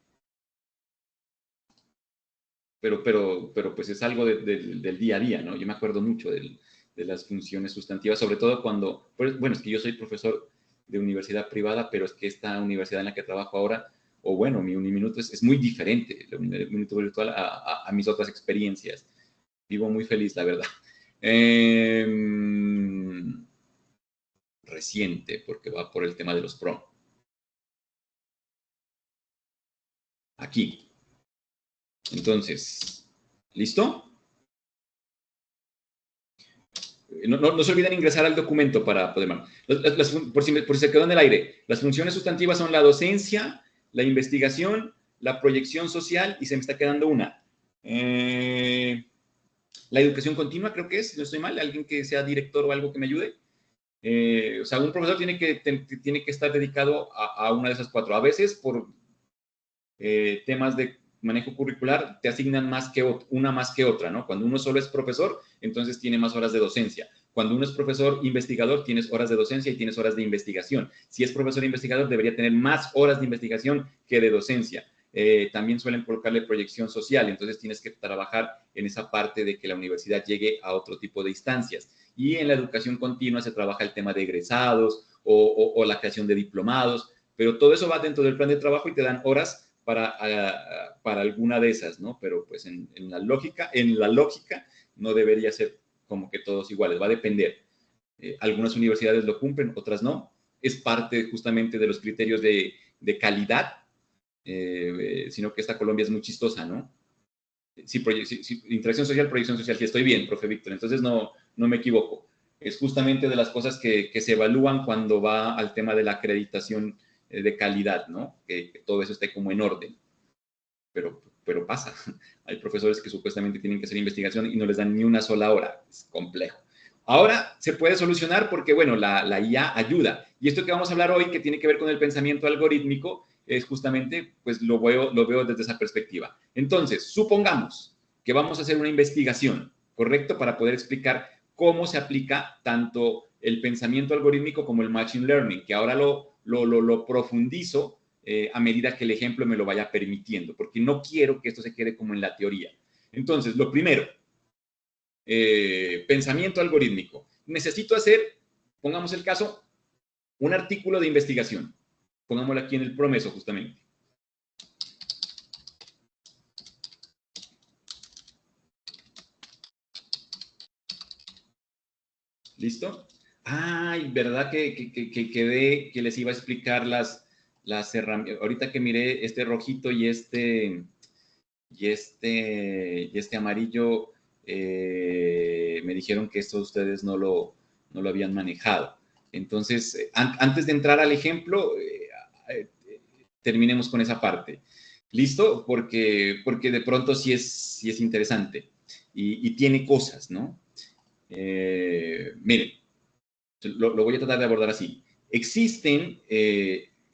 Pero pues es algo del día a día, ¿no? Yo me acuerdo mucho de las funciones sustantivas, sobre todo cuando, pues, bueno, es que yo soy profesor de universidad privada, pero es que esta universidad en la que trabajo ahora, o bueno, mi Uniminuto es muy diferente, el Uniminuto virtual, a mis otras experiencias. Vivo muy feliz, la verdad. Reciente, porque va por el tema de los prom. Aquí. Entonces, ¿listo? No se olviden ingresar al documento para poder... por si se quedó en el aire, las funciones sustantivas son la docencia, la investigación, la proyección social y se me está quedando una. La educación continua, creo que es, si no estoy mal, alguien que sea director o algo que me ayude. O sea, un profesor tiene que estar dedicado a una de esas 4. A veces, por temas de manejo curricular, te asignan una más que otra, ¿no? Cuando uno solo es profesor, entonces tiene más horas de docencia. Cuando uno es profesor investigador, tienes horas de docencia y tienes horas de investigación. Si es profesor investigador, debería tener más horas de investigación que de docencia. También suelen colocarle proyección social, entonces tienes que trabajar en esa parte de que la universidad llegue a otro tipo de instancias. Y en la educación continua se trabaja el tema de egresados o la creación de diplomados, pero todo eso va dentro del plan de trabajo y te dan horas para alguna de esas, ¿no? Pero pues en la lógica no debería ser como que todos iguales, va a depender. Algunas universidades lo cumplen, otras no. Es parte justamente de los criterios de calidad, sino que esta Colombia es muy chistosa, ¿no? Sí, interacción social, proyección social, sí estoy bien, profe Víctor, entonces no me equivoco. Es justamente de las cosas que se evalúan cuando va al tema de la acreditación de calidad, ¿no? Que todo eso esté como en orden. Pero pasa. Hay profesores que supuestamente tienen que hacer investigación y no les dan ni una sola hora. Es complejo. Ahora se puede solucionar porque, bueno, la IA ayuda. Y esto que vamos a hablar hoy, que tiene que ver con el pensamiento algorítmico, es justamente, pues lo veo desde esa perspectiva. Entonces, supongamos que vamos a hacer una investigación, ¿correcto? Para poder explicar cómo se aplica tanto el pensamiento algorítmico como el machine learning, que ahora lo profundizo a medida que el ejemplo me lo vaya permitiendo, porque no quiero que esto se quede como en la teoría. Entonces, lo primero, pensamiento algorítmico. Necesito hacer, pongamos el caso, un artículo de investigación. Pongámoslo aquí en el promeso, justamente. ¿Listo? Ay, ¿verdad que les iba a explicar las herramientas? Ahorita que miré este rojito y este amarillo, me dijeron que esto ustedes no lo habían manejado. Entonces, antes de entrar al ejemplo, terminemos con esa parte. ¿Listo? Porque de pronto sí es interesante y tiene cosas, ¿no? Miren, lo voy a tratar de abordar así. Existen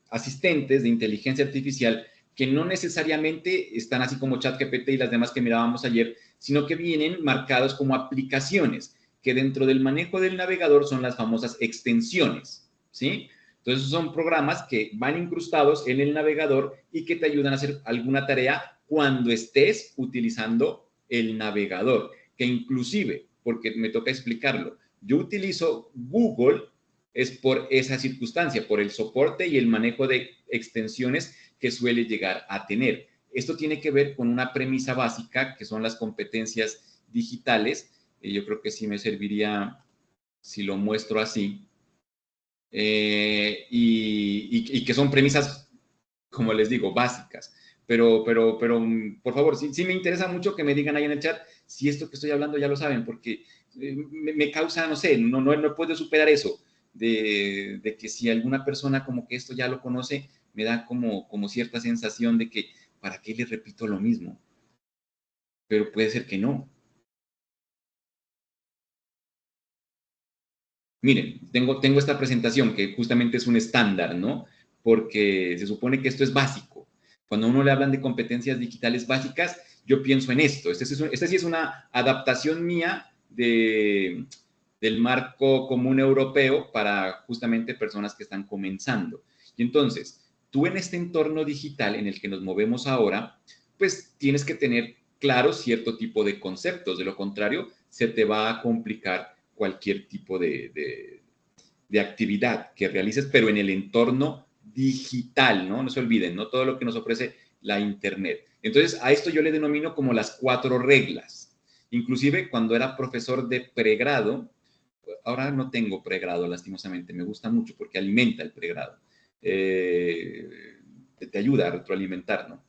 asistentes de inteligencia artificial que no necesariamente están así como ChatGPT y las demás que mirábamos ayer, sino que vienen marcados como aplicaciones, que dentro del manejo del navegador son las famosas extensiones, ¿sí? Entonces son programas que van incrustados en el navegador y que te ayudan a hacer alguna tarea cuando estés utilizando el navegador, que inclusive, porque me toca explicarlo, yo utilizo Google es por esa circunstancia, por el soporte y el manejo de extensiones que suele llegar a tener. Esto tiene que ver con una premisa básica, que son las competencias digitales. Yo creo que sí me serviría si lo muestro así. Y que son premisas, como les digo, básicas. Pero por favor, sí me interesa mucho que me digan ahí en el chat si esto que estoy hablando ya lo saben, porque me causa, no sé, no puedo superar eso, de que si alguna persona como que esto ya lo conoce, me da como cierta sensación de que, ¿para qué le repito lo mismo? Pero puede ser que no. Miren, tengo esta presentación que justamente es un estándar, ¿no? Porque se supone que esto es básico. Cuando a uno le hablan de competencias digitales básicas, yo pienso en esto. Esta sí es una adaptación mía del marco común europeo para justamente personas que están comenzando. Y entonces, tú en este entorno digital en el que nos movemos ahora, pues tienes que tener claro cierto tipo de conceptos. De lo contrario, se te va a complicar cualquier tipo de actividad que realices, pero en el entorno digital, ¿no? No se olviden, no todo lo que nos ofrece la Internet. Entonces, a esto yo le denomino como las 4 reglas. Inclusive, cuando era profesor de pregrado, ahora no tengo pregrado, lastimosamente, me gusta mucho porque alimenta el pregrado. Te ayuda a retroalimentar, ¿no?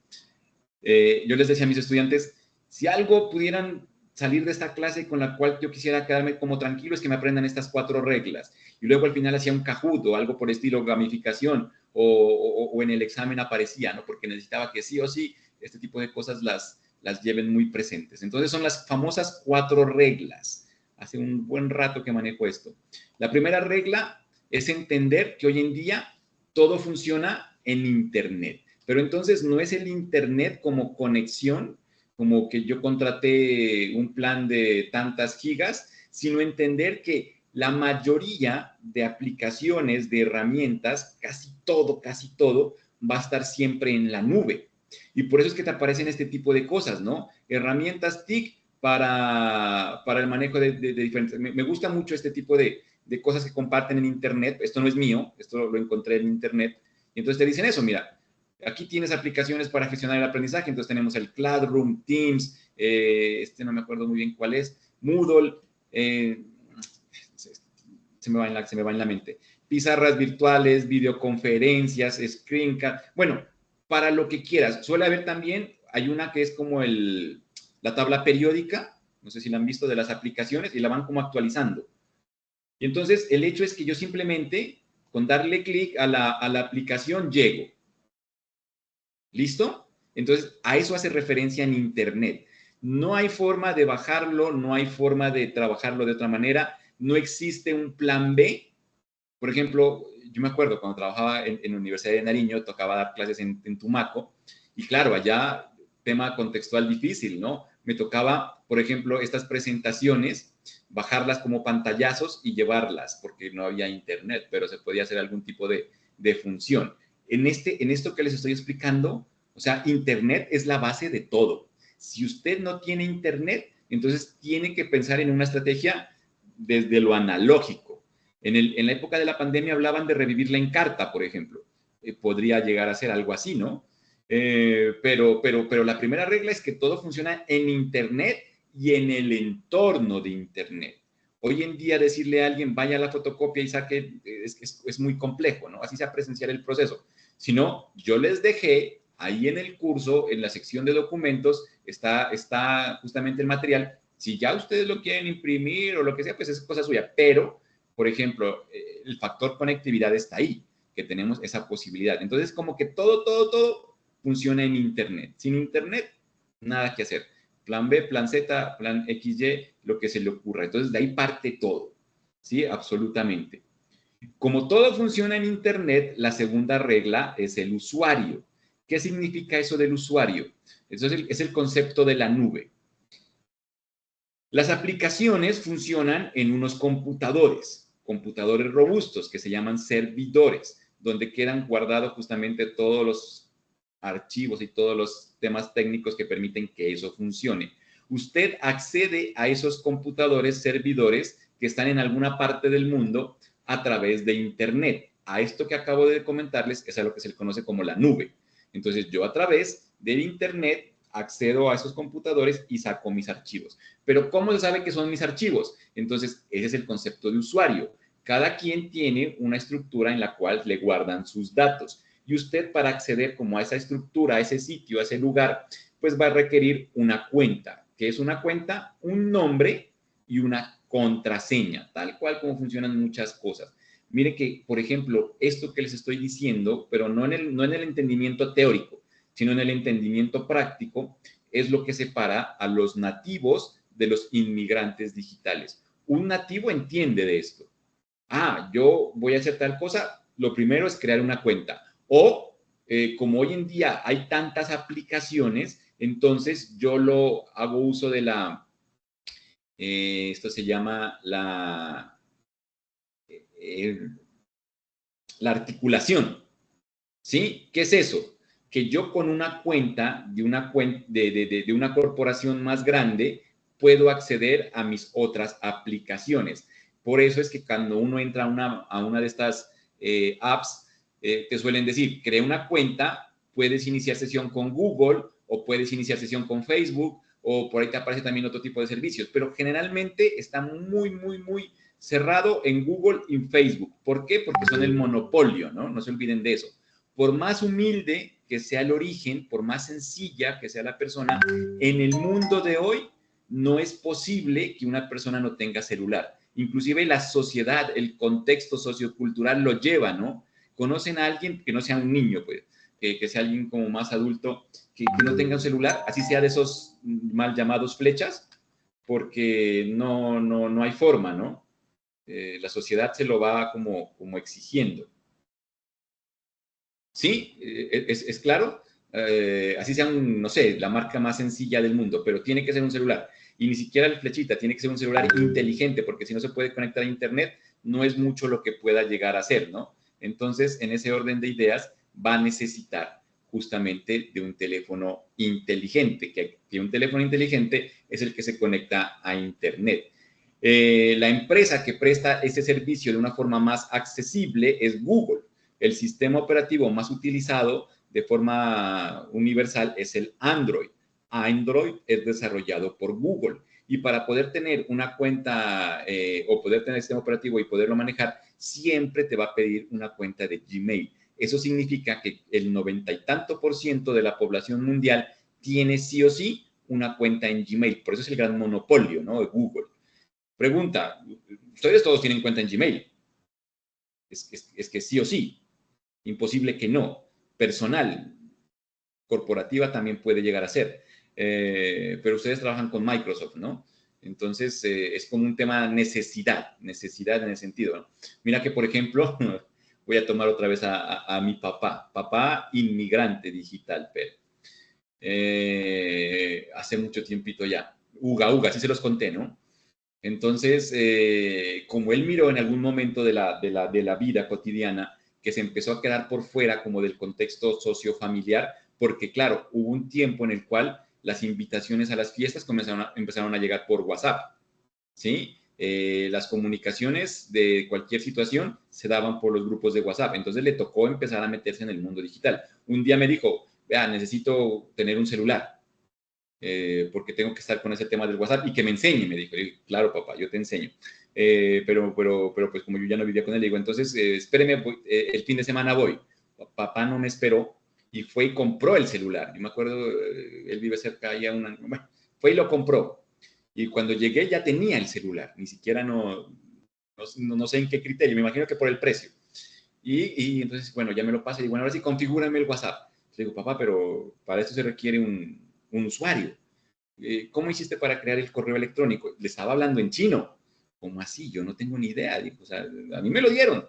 Yo les decía a mis estudiantes, si algo pudieran salir de esta clase con la cual yo quisiera quedarme como tranquilo es que me aprendan estas 4 reglas. Y luego al final hacía un Kahoot o algo por estilo gamificación o en el examen aparecía, ¿no? Porque necesitaba que sí o sí este tipo de cosas las lleven muy presentes. Entonces son las famosas 4 reglas. Hace un buen rato que manejo esto. La primera regla es entender que hoy en día todo funciona en Internet. Pero entonces no es el Internet como conexión, como que yo contraté un plan de tantas gigas, sino entender que la mayoría de aplicaciones, de herramientas, casi todo, va a estar siempre en la nube. Y por eso es que te aparecen este tipo de cosas, ¿no? Herramientas TIC para el manejo de diferentes... Me gusta mucho este tipo de cosas que comparten en Internet. Esto no es mío, esto lo encontré en Internet. Y entonces te dicen eso, mira, aquí tienes aplicaciones para gestionar el aprendizaje, entonces tenemos el Classroom, Teams, no me acuerdo muy bien cuál es, Moodle, se me va en la mente, pizarras virtuales, videoconferencias, screencast, bueno, para lo que quieras. Suele haber también, hay una que es como la tabla periódica, no sé si la han visto, de las aplicaciones y la van como actualizando. Y entonces el hecho es que yo simplemente con darle clic a la aplicación llego. ¿Listo? Entonces, a eso hace referencia en Internet. No hay forma de bajarlo, no hay forma de trabajarlo de otra manera, no existe un plan B. Por ejemplo, yo me acuerdo cuando trabajaba en la Universidad de Nariño, tocaba dar clases en Tumaco, y claro, allá tema contextual difícil, ¿no? Me tocaba, por ejemplo, estas presentaciones, bajarlas como pantallazos y llevarlas, porque no había internet, pero se podía hacer algún tipo de función. En esto que les estoy explicando, o sea, internet es la base de todo. Si usted no tiene internet, entonces tiene que pensar en una estrategia desde lo analógico. En la época de la pandemia hablaban de revivir la Encarta, por ejemplo. Podría llegar a ser algo así, ¿no? Pero la primera regla es que todo funciona en Internet y en el entorno de Internet. Hoy en día decirle a alguien vaya a la fotocopia y saque es muy complejo, ¿no? Así sea presenciar el proceso. Si no, yo les dejé ahí en el curso, en la sección de documentos, está justamente el material. Si ya ustedes lo quieren imprimir o lo que sea, pues es cosa suya. Pero, por ejemplo, el factor conectividad está ahí, que tenemos esa posibilidad. Entonces, como que todo funciona en Internet. Sin Internet, nada que hacer. Plan B, plan Z, plan XY, lo que se le ocurra. Entonces, de ahí parte todo. ¿Sí? Absolutamente. Como todo funciona en Internet, la segunda regla es el usuario. ¿Qué significa eso del usuario? Eso es el concepto de la nube. Las aplicaciones funcionan en unos computadores robustos que se llaman servidores, donde quedan guardados justamente todos los archivos y todos los temas técnicos que permiten que eso funcione. Usted accede a esos computadores servidores que están en alguna parte del mundo a través de Internet. A esto que acabo de comentarles es a lo que se le conoce como la nube. Entonces, yo a través del Internet accedo a esos computadores y saco mis archivos. Pero ¿cómo se sabe que son mis archivos? Entonces, ese es el concepto de usuario. Cada quien tiene una estructura en la cual le guardan sus datos. Y usted, para acceder como a esa estructura, a ese sitio, a ese lugar, pues va a requerir una cuenta. ¿Qué es una cuenta? Un nombre y una contraseña, tal cual como funcionan muchas cosas. Mire que, por ejemplo, esto que les estoy diciendo, pero no en el entendimiento teórico, sino en el entendimiento práctico, es lo que separa a los nativos de los inmigrantes digitales. Un nativo entiende de esto. Ah, yo voy a hacer tal cosa, lo primero es crear una cuenta. O, como hoy en día hay tantas aplicaciones, entonces yo lo hago uso de esto se llama la articulación. ¿Sí? ¿Qué es eso? Que yo con una cuenta de una corporación más grande puedo acceder a mis otras aplicaciones. Por eso es que cuando uno entra a una de estas apps, te suelen decir, crea una cuenta, puedes iniciar sesión con Google o puedes iniciar sesión con Facebook o por ahí te aparece también otro tipo de servicios, pero generalmente está muy cerrado en Google y en Facebook. ¿Por qué? Porque son el monopolio, ¿no? No se olviden de eso. Por más humilde que sea el origen, por más sencilla que sea la persona, en el mundo de hoy no es posible que una persona no tenga celular. Inclusive la sociedad, el contexto sociocultural lo lleva, ¿no? Conocen a alguien que no sea un niño, pues, que sea alguien como más adulto, que no tenga un celular, así sea de esos mal llamados flechas, porque no hay forma, ¿no? La sociedad se lo va como exigiendo. ¿Sí? ¿Es claro? Así sea, no sé, la marca más sencilla del mundo, pero tiene que ser un celular. Y ni siquiera el flechita, tiene que ser un celular inteligente, porque si no se puede conectar a Internet, no es mucho lo que pueda llegar a ser, ¿no? Entonces, en ese orden de ideas, va a necesitar justamente de un teléfono inteligente, que un teléfono inteligente es el que se conecta a Internet. La empresa que presta ese servicio de una forma más accesible es Google. El sistema operativo más utilizado de forma universal es el Android. Android es desarrollado por Google. Y para poder tener una cuenta o poder tener el sistema operativo y poderlo manejar, siempre te va a pedir una cuenta de Gmail. Eso significa que el 90 y tanto % de la población mundial tiene sí o sí una cuenta en Gmail. Por eso es el gran monopolio, ¿no? De Google. Pregunta, ¿ustedes todos tienen cuenta en Gmail? es que sí o sí, imposible que no. Personal, corporativa también puede llegar a ser. Pero ustedes trabajan con Microsoft, ¿no? Entonces, es como un tema necesidad en ese sentido, ¿no? Mira que, por ejemplo, voy a tomar otra vez a mi papá inmigrante digital, pero hace mucho tiempito ya. Uga, sí se los conté, ¿no? Entonces, como él miró en algún momento de la vida cotidiana que se empezó a quedar por fuera como del contexto sociofamiliar, porque claro, hubo un tiempo en el cual las invitaciones a las fiestas empezaron a llegar por WhatsApp, ¿sí? Las comunicaciones de cualquier situación se daban por los grupos de WhatsApp, entonces le tocó empezar a meterse en el mundo digital. Un día me dijo, vea, necesito tener un celular. Porque tengo que estar con ese tema del WhatsApp y que me enseñe, me dijo. Y, claro, papá, yo te enseño. Pero pues como yo ya no vivía con él, digo, entonces espéreme, el fin de semana voy. Papá no me esperó y fue y compró el celular. Yo me acuerdo, él vive cerca ahí a una... Bueno, fue y lo compró. Y cuando llegué ya tenía el celular, ni siquiera no sé en qué criterio, me imagino que por el precio. Y entonces, bueno, ya me lo pasa y digo, bueno, ahora sí, configúrame el WhatsApp. Le digo, papá, pero para esto se requiere un usuario. ¿Cómo hiciste para crear el correo electrónico? Le estaba hablando en chino. ¿Cómo así? Yo no tengo ni idea. Dijo, o sea, a mí me lo dieron.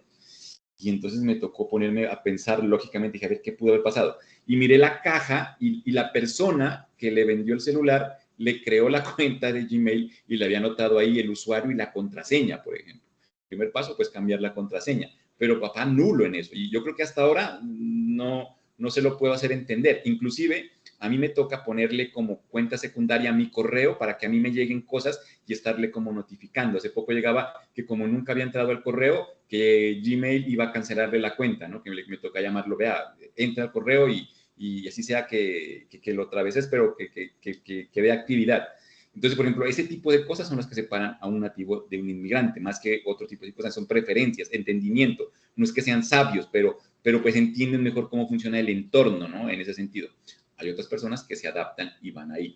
Y entonces me tocó ponerme a pensar lógicamente, dije, a ver qué pudo haber pasado. Y miré la caja y la persona que le vendió el celular le creó la cuenta de Gmail y le había anotado ahí el usuario y la contraseña, por ejemplo. El primer paso, pues cambiar la contraseña. Pero papá nulo en eso. Y yo creo que hasta ahora no se lo puedo hacer entender. Inclusive, a mí me toca ponerle como cuenta secundaria a mi correo para que a mí me lleguen cosas y estarle como notificando. Hace poco llegaba que como nunca había entrado al correo, que Gmail iba a cancelarle la cuenta, ¿no? Que me toca llamarlo, vea, entra al correo y así sea que lo otraveses, pero que dé actividad. Entonces, por ejemplo, ese tipo de cosas son las que separan a un nativo de un inmigrante, más que otro tipo de cosas, son preferencias, entendimiento. No es que sean sabios, pero pues entienden mejor cómo funciona el entorno, ¿no? En ese sentido. Hay otras personas que se adaptan y van ahí.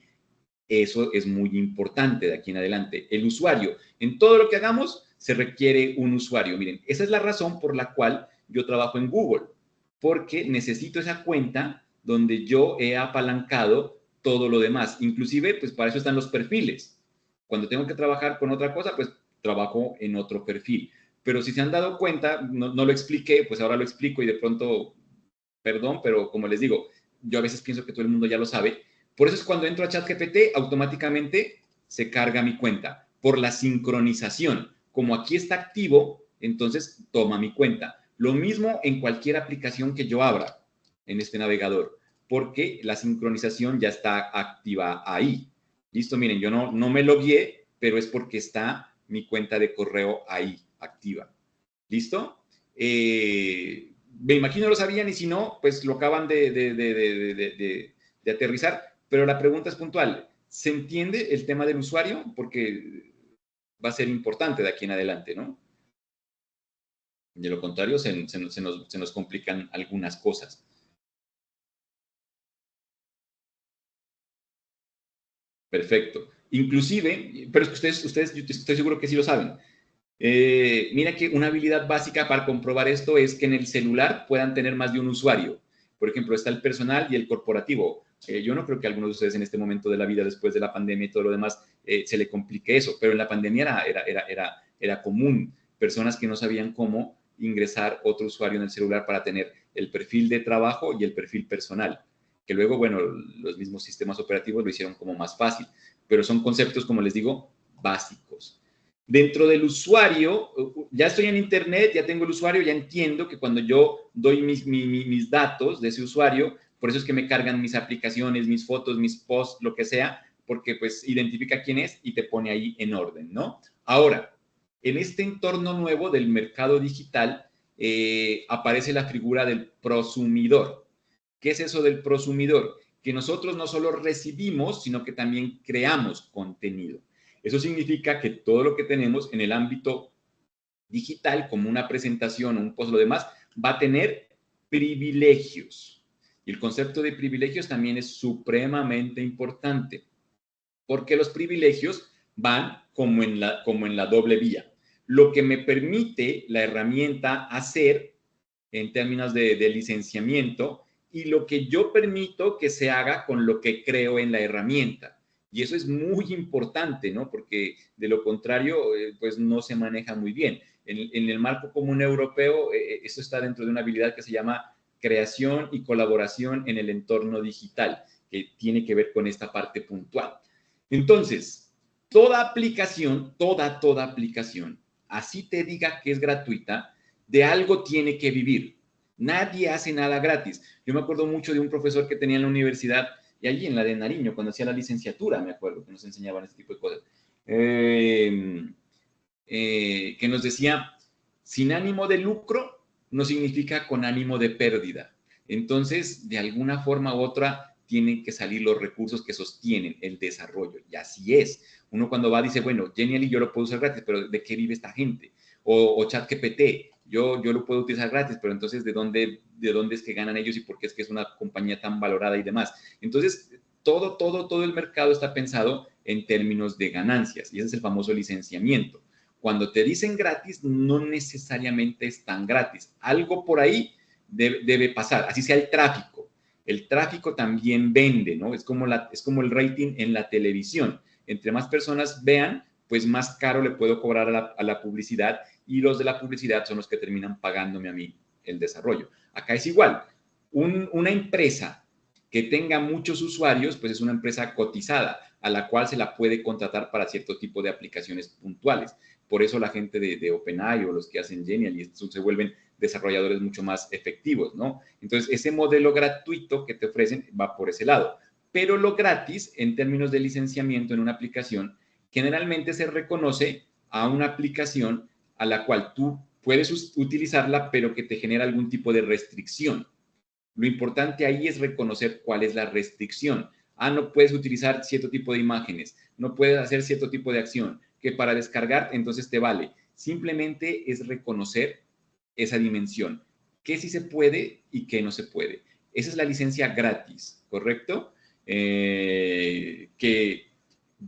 Eso es muy importante de aquí en adelante. El usuario, en todo lo que hagamos, se requiere un usuario. Miren, esa es la razón por la cual yo trabajo en Google, porque necesito esa cuenta donde yo he apalancado todo lo demás. Inclusive, pues para eso están los perfiles. Cuando tengo que trabajar con otra cosa, pues trabajo en otro perfil. Pero si se han dado cuenta, no lo expliqué, pues ahora lo explico y de pronto, perdón, pero como les digo, yo a veces pienso que todo el mundo ya lo sabe. Por eso es cuando entro a ChatGPT, automáticamente se carga mi cuenta por la sincronización. Como aquí está activo, entonces toma mi cuenta. Lo mismo en cualquier aplicación que yo abra en este navegador, porque la sincronización ya está activa ahí. Listo, miren, yo no me logueé, pero es porque está mi cuenta de correo ahí, activa. ¿Listo? Me imagino lo sabían y si no, pues lo acaban de aterrizar. Pero la pregunta es puntual. ¿Se entiende el tema del usuario? Porque va a ser importante de aquí en adelante, ¿no? De lo contrario, se nos complican algunas cosas. Perfecto. Inclusive, pero es que ustedes, yo estoy seguro que sí lo saben. Mira que una habilidad básica para comprobar esto es que en el celular puedan tener más de un usuario. Por ejemplo, está el personal y el corporativo. Yo no creo que a algunos de ustedes en este momento de la vida, después de la pandemia y todo lo demás, se le complique eso, pero en la pandemia era común. Personas que no sabían cómo ingresar otro usuario en el celular para tener el perfil de trabajo y el perfil personal, que luego, bueno, los mismos sistemas operativos lo hicieron como más fácil, pero son conceptos, como les digo, básicos. Dentro del usuario, ya estoy en internet, ya tengo el usuario, ya entiendo que cuando yo doy mis datos de ese usuario, por eso es que me cargan mis aplicaciones, mis fotos, mis posts, lo que sea, porque pues identifica quién es y te pone ahí en orden, ¿no? Ahora, en este entorno nuevo del mercado digital, aparece la figura del prosumidor. ¿Qué es eso del prosumidor? Que nosotros no solo recibimos, sino que también creamos contenido. Eso significa que todo lo que tenemos en el ámbito digital, como una presentación o un post, lo demás, va a tener privilegios. Y el concepto de privilegios también es supremamente importante, porque los privilegios van como en la doble vía. lo que me permite la herramienta hacer en términos de licenciamiento y lo que yo permito que se haga con lo que creo en la herramienta. Y eso es muy importante, ¿no? Porque de lo contrario, pues no se maneja muy bien. En el marco común europeo, eso está dentro de una habilidad que se llama creación y colaboración en el entorno digital, que tiene que ver con esta parte puntual. Entonces, toda aplicación, toda aplicación, así te diga que es gratuita, de algo tiene que vivir. Nadie hace nada gratis. Yo me acuerdo mucho de un profesor que tenía en la universidad, y allí en la de Nariño, cuando hacía la licenciatura, me acuerdo, que nos enseñaban este tipo de cosas, que nos decía, sin ánimo de lucro no significa con ánimo de pérdida. Entonces, de alguna forma u otra, tienen que salir los recursos que sostienen el desarrollo. Y así es. Uno cuando va dice, bueno, Genially yo lo puedo usar gratis, pero ¿de qué vive esta gente? O ChatGPT, yo lo puedo utilizar gratis, pero entonces ¿de dónde es que ganan ellos y por qué es que es una compañía tan valorada y demás? Entonces, todo el mercado está pensado en términos de ganancias y ese es el famoso licenciamiento. Cuando te dicen gratis, no necesariamente es tan gratis. Algo por ahí debe pasar, así sea el tráfico. El tráfico también vende, ¿no? Es como el rating en la televisión. Entre más personas vean, pues más caro le puedo cobrar a la publicidad y los de la publicidad son los que terminan pagándome a mí el desarrollo. Acá es igual. Una empresa que tenga muchos usuarios, pues es una empresa cotizada a la cual se la puede contratar para cierto tipo de aplicaciones puntuales. Por eso la gente de OpenAI o los que hacen Genial y estos se vuelven desarrolladores mucho más efectivos, ¿no? Entonces, ese modelo gratuito que te ofrecen va por ese lado. Pero lo gratis, en términos de licenciamiento en una aplicación, generalmente se reconoce a una aplicación a la cual tú puedes utilizarla, pero que te genera algún tipo de restricción. Lo importante ahí es reconocer cuál es la restricción. No puedes utilizar cierto tipo de imágenes, no puedes hacer cierto tipo de acción, que para descargar entonces te vale. Simplemente es reconocer esa dimensión, qué sí se puede y qué no se puede. Esa es la licencia gratis, ¿correcto? Que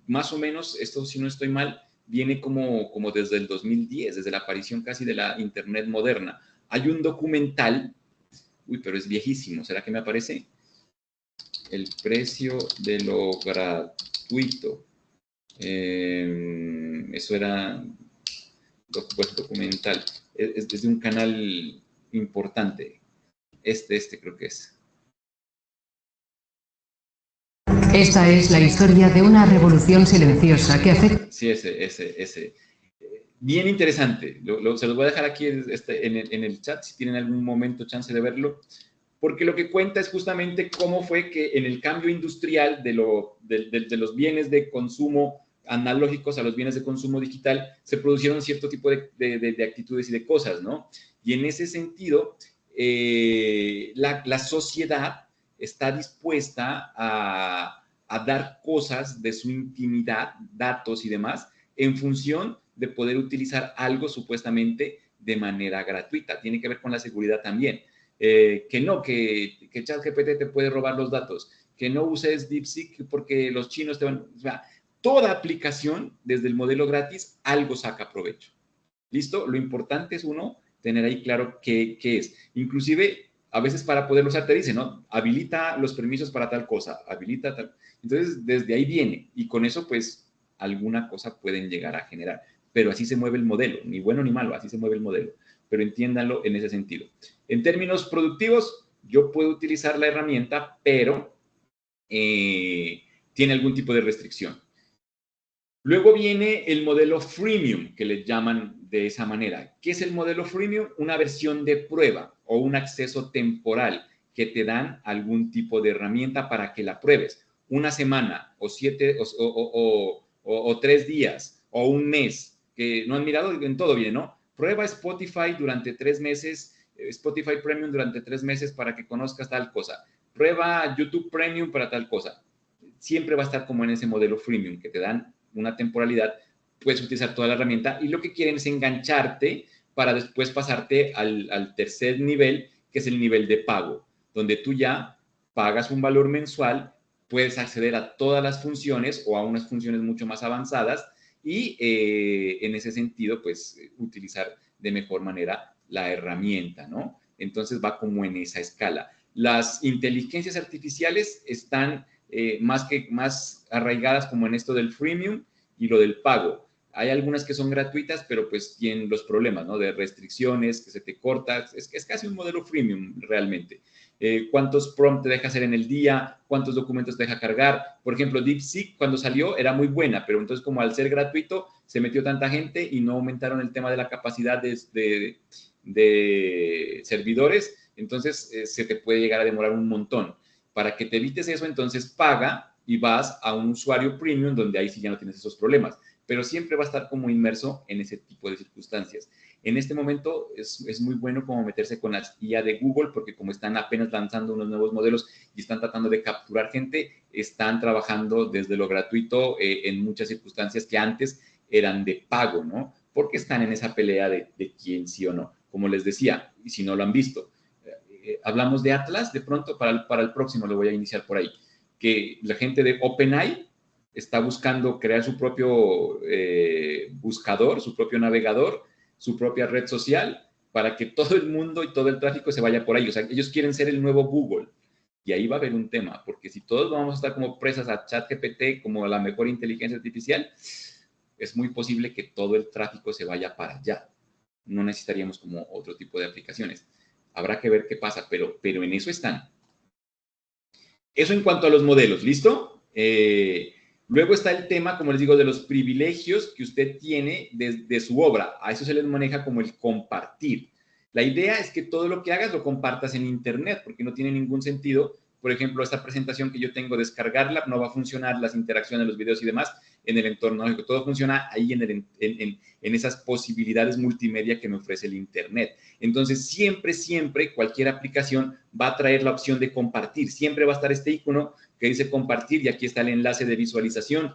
más o menos, esto si no estoy mal, viene como desde el 2010, desde la aparición casi de la Internet moderna. Hay un documental, pero es viejísimo, ¿será que me aparece? El precio de lo gratuito. Eso era documental. Es de un canal importante. Este creo que es. Esta es la historia de una revolución silenciosa que afecta... Sí, ese. Bien interesante. Se los voy a dejar aquí en el chat si tienen algún momento chance de verlo, porque lo que cuenta es justamente cómo fue que en el cambio industrial de los bienes de consumo analógicos a los bienes de consumo digital se produjeron cierto tipo de actitudes y de cosas, ¿no? Y en ese sentido, la sociedad está dispuesta a dar cosas de su intimidad, datos y demás, en función de poder utilizar algo supuestamente de manera gratuita. Tiene que ver con la seguridad también. Que ChatGPT te puede robar los datos, que no uses DeepSeek porque los chinos te van... O sea, toda aplicación, desde el modelo gratis, algo saca provecho. ¿Listo? Lo importante es uno tener ahí claro qué es. Inclusive, a veces para poderlo usar te dice, ¿no? Habilita los permisos para tal cosa, habilita tal... Entonces, desde ahí viene. Y con eso, pues, alguna cosa pueden llegar a generar. Pero así se mueve el modelo, ni bueno ni malo, así se mueve el modelo. Pero entiéndanlo en ese sentido. En términos productivos, yo puedo utilizar la herramienta, pero tiene algún tipo de restricción. Luego viene el modelo freemium, que le llaman de esa manera. ¿Qué es el modelo freemium? Una versión de prueba o un acceso temporal que te dan algún tipo de herramienta para que la pruebes. Una semana o 7 o 3 días o un mes, que no han mirado, en todo bien, ¿no? Prueba Spotify durante 3 meses, Spotify Premium durante 3 meses para que conozcas tal cosa. Prueba YouTube Premium para tal cosa. Siempre va a estar como en ese modelo freemium que te dan una temporalidad, puedes utilizar toda la herramienta y lo que quieren es engancharte para después pasarte al tercer nivel, que es el nivel de pago, donde tú ya pagas un valor mensual, puedes acceder a todas las funciones o a unas funciones mucho más avanzadas y en ese sentido, pues, utilizar de mejor manera la herramienta, ¿no? Entonces va como en esa escala. Las inteligencias artificiales están más arraigadas como en esto del freemium y lo del pago. Hay algunas que son gratuitas, pero pues tienen los problemas, ¿no? De restricciones, que se te corta. Es casi un modelo freemium realmente. Cuántos prompts te deja hacer en el día, cuántos documentos te deja cargar. Por ejemplo, DeepSeek cuando salió era muy buena, pero entonces como al ser gratuito se metió tanta gente y no aumentaron el tema de la capacidad de servidores, entonces se te puede llegar a demorar un montón. Para que te evites eso, entonces paga y vas a un usuario premium donde ahí sí ya no tienes esos problemas, pero siempre va a estar como inmerso en ese tipo de circunstancias. En este momento es muy bueno como meterse con las IA de Google porque como están apenas lanzando unos nuevos modelos y están tratando de capturar gente, están trabajando desde lo gratuito en muchas circunstancias que antes eran de pago, ¿no? Porque están en esa pelea de quién sí o no. Como les decía, y si no lo han visto, hablamos de Atlas, de pronto para el próximo lo voy a iniciar por ahí, que la gente de OpenAI está buscando crear su propio buscador, su propio navegador, su propia red social, para que todo el mundo y todo el tráfico se vaya por ahí. O sea, ellos quieren ser el nuevo Google. Y ahí va a haber un tema, porque si todos vamos a estar como presas a ChatGPT, como a la mejor inteligencia artificial, es muy posible que todo el tráfico se vaya para allá. No necesitaríamos como otro tipo de aplicaciones. Habrá que ver qué pasa, pero en eso están. Eso en cuanto a los modelos, ¿listo? Luego está el tema, como les digo, de los privilegios que usted tiene de su obra. A eso se les maneja como el compartir. La idea es que todo lo que hagas lo compartas en Internet, porque no tiene ningún sentido. Por ejemplo, esta presentación que yo tengo, descargarla, no va a funcionar las interacciones, los videos y demás en el entorno. Todo funciona ahí en esas posibilidades multimedia que me ofrece el Internet. Entonces, siempre, cualquier aplicación va a traer la opción de compartir. Siempre va a estar este icono que dice compartir y aquí está el enlace de visualización.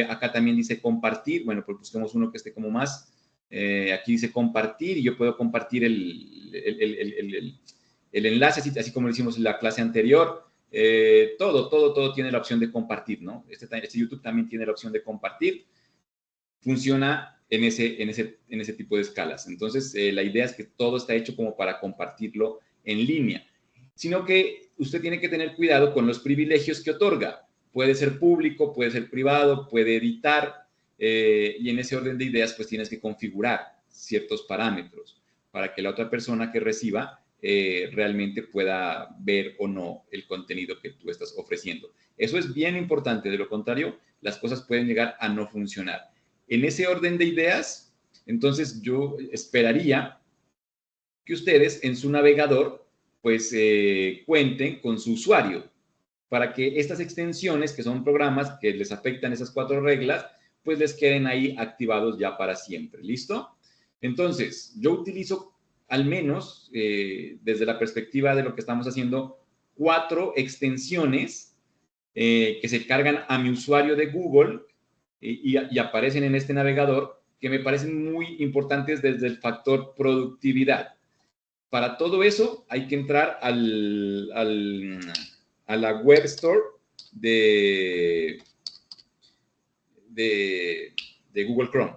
Acá también dice compartir. Bueno, pues busquemos uno que esté como más. Aquí dice compartir y yo puedo compartir el enlace, así como lo hicimos en la clase anterior. Todo tiene la opción de compartir, ¿no? Este YouTube también tiene la opción de compartir. Funciona en ese tipo de escalas. Entonces, la idea es que todo está hecho como para compartirlo en línea. Sino que usted tiene que tener cuidado con los privilegios que otorga. Puede ser público, puede ser privado, puede editar, y en ese orden de ideas, pues tienes que configurar ciertos parámetros para que la otra persona que reciba realmente pueda ver o no el contenido que tú estás ofreciendo. Eso es bien importante, de lo contrario, las cosas pueden llegar a no funcionar. En ese orden de ideas, entonces yo esperaría que ustedes en su navegador pues cuenten con su usuario para que estas extensiones, que son programas que les afectan esas 4 reglas, pues les queden ahí activados ya para siempre. ¿Listo? Entonces, yo utilizo al menos, desde la perspectiva de lo que estamos haciendo, 4 extensiones que se cargan a mi usuario de Google y aparecen en este navegador, que me parecen muy importantes desde el factor productividad. Para todo eso hay que entrar a la web store de Google Chrome.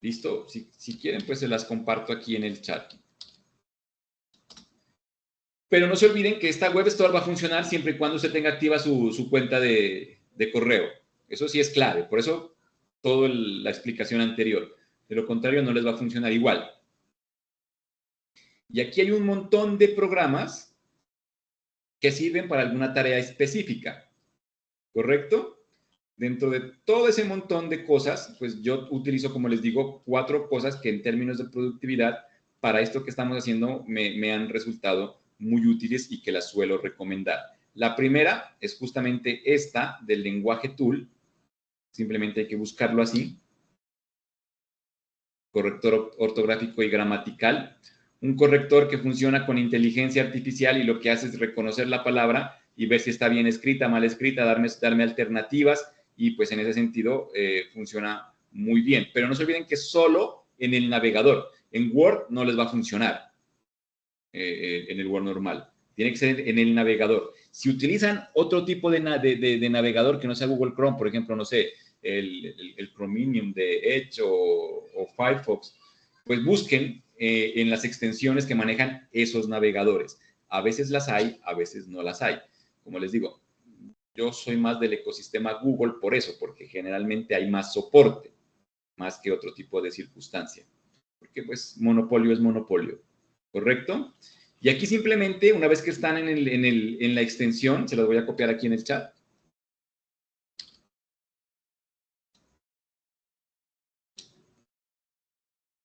¿Listo? Si quieren, pues se las comparto aquí en el chat. Pero no se olviden que esta web store va a funcionar siempre y cuando usted tenga activa su cuenta de correo. Eso sí es clave. Por eso toda la explicación anterior. De lo contrario, no les va a funcionar igual. Y aquí hay un montón de programas que sirven para alguna tarea específica. ¿Correcto? Dentro de todo ese montón de cosas, pues yo utilizo, como les digo, 4 cosas que en términos de productividad, para esto que estamos haciendo, me han resultado muy útiles y que las suelo recomendar. La primera es justamente esta del lenguaje tool. Simplemente hay que buscarlo así. Corrector ortográfico y gramatical. Un corrector que funciona con inteligencia artificial y lo que hace es reconocer la palabra y ver si está bien escrita, mal escrita, darme alternativas y pues en ese sentido funciona muy bien. Pero no se olviden que solo en el navegador. En Word no les va a funcionar, en el Word normal. tiene que ser en el navegador. Si utilizan otro tipo de navegador que no sea Google Chrome, por ejemplo, no sé, el Chromium de Edge o Firefox, pues busquen en las extensiones que manejan esos navegadores. A veces las hay, a veces no las hay. Como les digo, yo soy más del ecosistema Google por eso, porque generalmente hay más soporte, más que otro tipo de circunstancia. Porque pues monopolio es monopolio, ¿correcto? Y aquí simplemente, una vez que están en la extensión, se los voy a copiar aquí en el chat.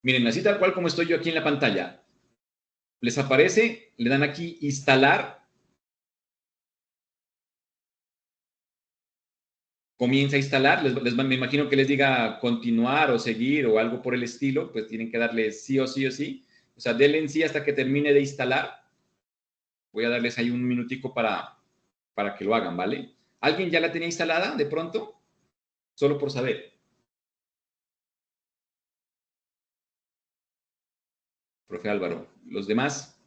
Miren, así tal cual como estoy yo aquí en la pantalla. Les aparece, le dan aquí instalar. Comienza a instalar, me imagino que les diga continuar o seguir o algo por el estilo, pues tienen que darle sí o sí o sí. O sea, denle en sí hasta que termine de instalar. Voy a darles ahí un minutico para que lo hagan, ¿vale? ¿Alguien ya la tenía instalada de pronto? Solo por saber. Profe Álvaro. ¿Los demás?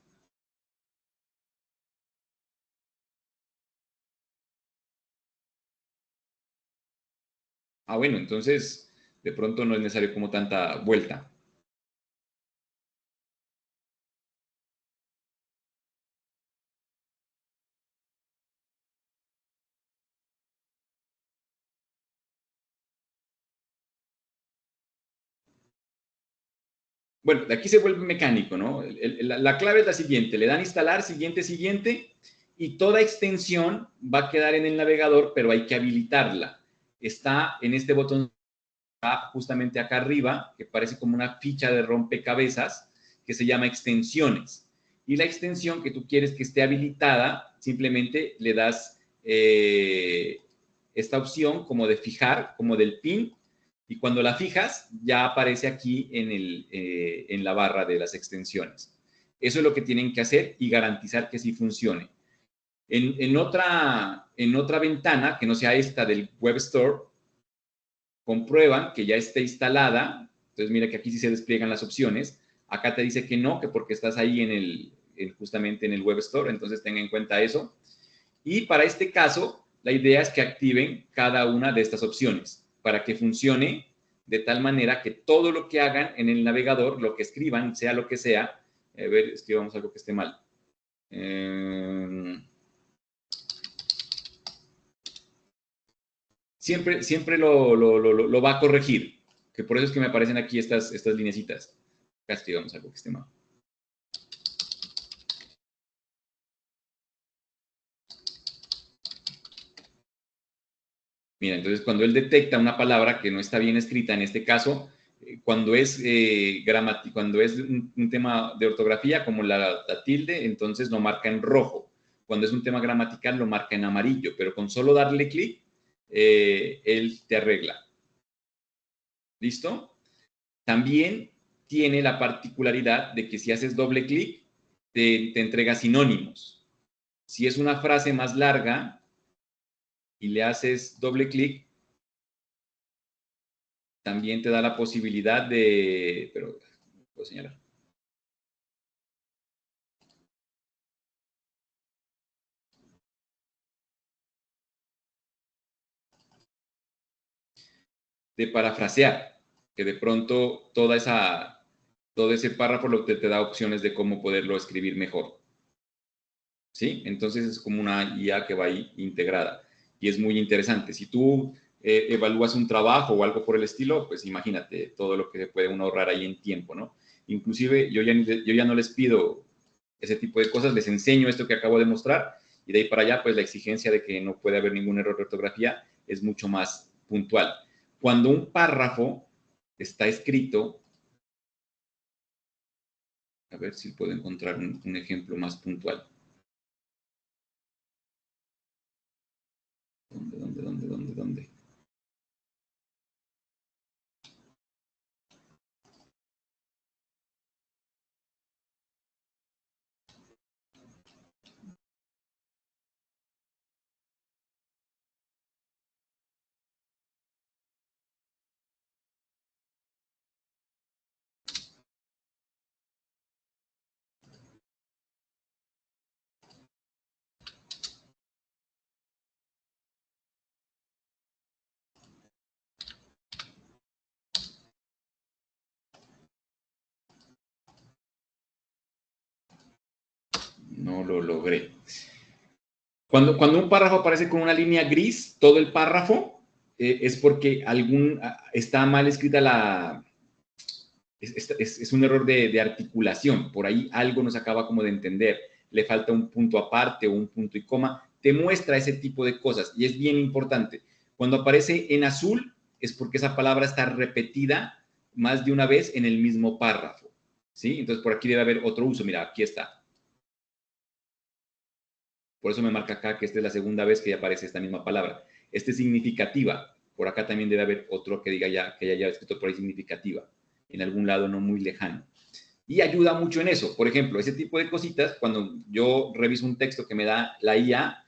Ah, bueno, entonces de pronto no es necesario como tanta vuelta. Bueno, de aquí se vuelve mecánico, ¿no? La clave es la siguiente, le dan instalar, siguiente, siguiente, y toda extensión va a quedar en el navegador, pero hay que habilitarla. Está en este botón justamente acá arriba, que parece como una ficha de rompecabezas, que se llama extensiones. Y la extensión que tú quieres que esté habilitada, simplemente le das esta opción como de fijar, como del pin, y cuando la fijas, ya aparece aquí en la barra de las extensiones. Eso es lo que tienen que hacer y garantizar que sí funcione. En otra ventana, que no sea esta del Web Store, comprueban que ya esté instalada. Entonces, mira que aquí sí se despliegan las opciones. Acá te dice que no, que porque estás ahí justamente en el Web Store, entonces tenga en cuenta eso. Y para este caso, la idea es que activen cada una de estas opciones para que funcione de tal manera que todo lo que hagan en el navegador, lo que escriban, sea lo que sea, a ver, escribamos algo que esté mal. Siempre lo va a corregir, que por eso es que me aparecen aquí estas lineecitas. Acá escribamos algo que esté mal. Mira, entonces cuando él detecta una palabra que no está bien escrita, en este caso, cuando es cuando es un tema de ortografía, como la tilde, entonces lo marca en rojo. Cuando es un tema gramatical, lo marca en amarillo, pero con solo darle clic, él te arregla. ¿Listo? También tiene la particularidad de que si haces doble clic, te entrega sinónimos. Si es una frase más larga y le haces doble clic, también te da la posibilidad de, pero puedo señalar. De parafrasear, que de pronto todo ese párrafo te da opciones de cómo poderlo escribir mejor. ¿Sí? Entonces es como una IA que va ahí integrada y es muy interesante. Si tú evalúas un trabajo o algo por el estilo, pues imagínate todo lo que se puede uno ahorrar ahí en tiempo, ¿no? Inclusive yo ya no les pido ese tipo de cosas, les enseño esto que acabo de mostrar y de ahí para allá, pues la exigencia de que no puede haber ningún error de ortografía es mucho más puntual. Cuando un párrafo está escrito, a ver si puedo encontrar un ejemplo más puntual. ¿Dónde? No lo logré. Cuando un párrafo aparece con una línea gris, todo el párrafo, es porque está mal escrita es un error de articulación. Por ahí algo nos acaba como de entender. Le falta un punto aparte o un punto y coma. Te muestra ese tipo de cosas y es bien importante. Cuando aparece en azul es porque esa palabra está repetida más de una vez en el mismo párrafo, ¿sí? Entonces por aquí debe haber otro uso. Mira, aquí está. Por eso me marca acá que esta es la segunda vez que aparece esta misma palabra. Esta es significativa. Por acá también debe haber otro que diga ya, que haya escrito por ahí significativa. En algún lado no muy lejano. Y ayuda mucho en eso. Por ejemplo, ese tipo de cositas, cuando yo reviso un texto que me da la IA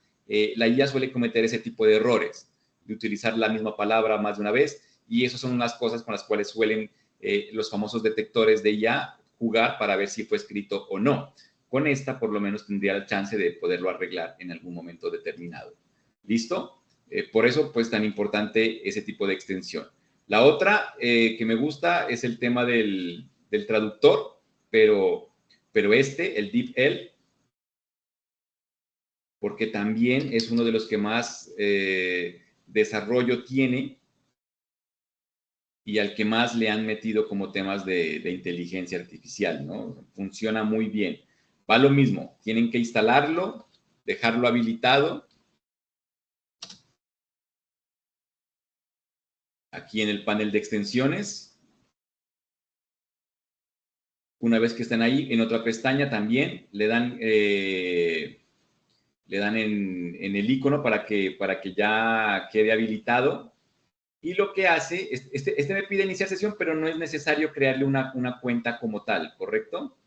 suele cometer ese tipo de errores, de utilizar la misma palabra más de una vez, y esas son unas cosas con las cuales suelen los famosos detectores de IA jugar para ver si fue escrito o no. Con esta, por lo menos, tendría la chance de poderlo arreglar en algún momento determinado. ¿Listo? Por eso, pues, tan importante ese tipo de extensión. La otra que me gusta es el tema del traductor, pero el DeepL, porque también es uno de los que más desarrollo tiene y al que más le han metido como temas de inteligencia artificial, ¿no? Funciona muy bien. Va lo mismo, tienen que instalarlo, dejarlo habilitado. Aquí en el panel de extensiones. Una vez que están ahí, en otra pestaña también le dan en el icono para que ya quede habilitado. Y lo que hace, este me pide iniciar sesión, pero no es necesario crearle una cuenta como tal, ¿correcto?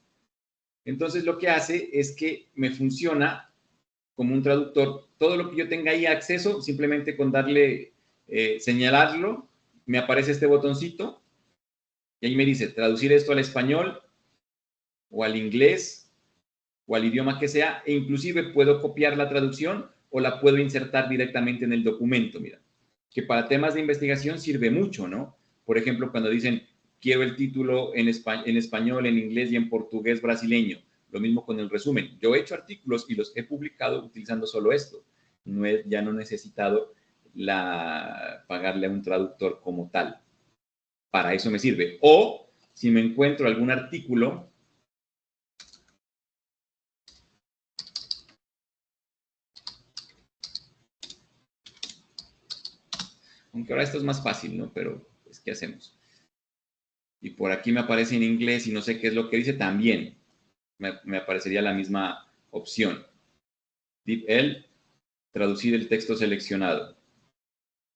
Entonces lo que hace es que me funciona como un traductor. Todo lo que yo tenga ahí acceso, simplemente con darle, señalarlo, me aparece este botoncito y ahí me dice traducir esto al español o al inglés o al idioma que sea, e inclusive puedo copiar la traducción o la puedo insertar directamente en el documento, mira, que para temas de investigación sirve mucho, ¿no? Por ejemplo, cuando dicen, quiero el título en español, en inglés y en portugués brasileño, lo mismo con el resumen. Yo he hecho artículos y los he publicado utilizando solo esto. Ya no he necesitado pagarle a un traductor como tal. Para eso me sirve. O si me encuentro algún artículo aunque ahora esto es más fácil, ¿no? Pero, pues, ¿qué hacemos? Y por aquí me aparece en inglés y no sé qué es lo que dice, también me aparecería la misma opción. DeepL, traducir el texto seleccionado.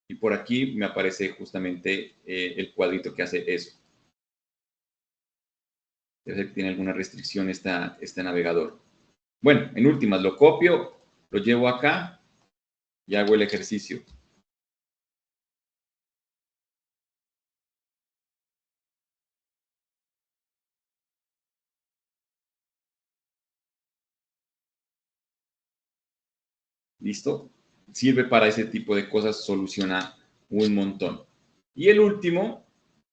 Y por aquí me aparece justamente el cuadrito que hace eso. Debe ser que tiene alguna restricción este navegador. Bueno, en últimas, lo copio, lo llevo acá y hago el ejercicio. ¿Listo? Sirve para ese tipo de cosas, soluciona un montón. Y el último,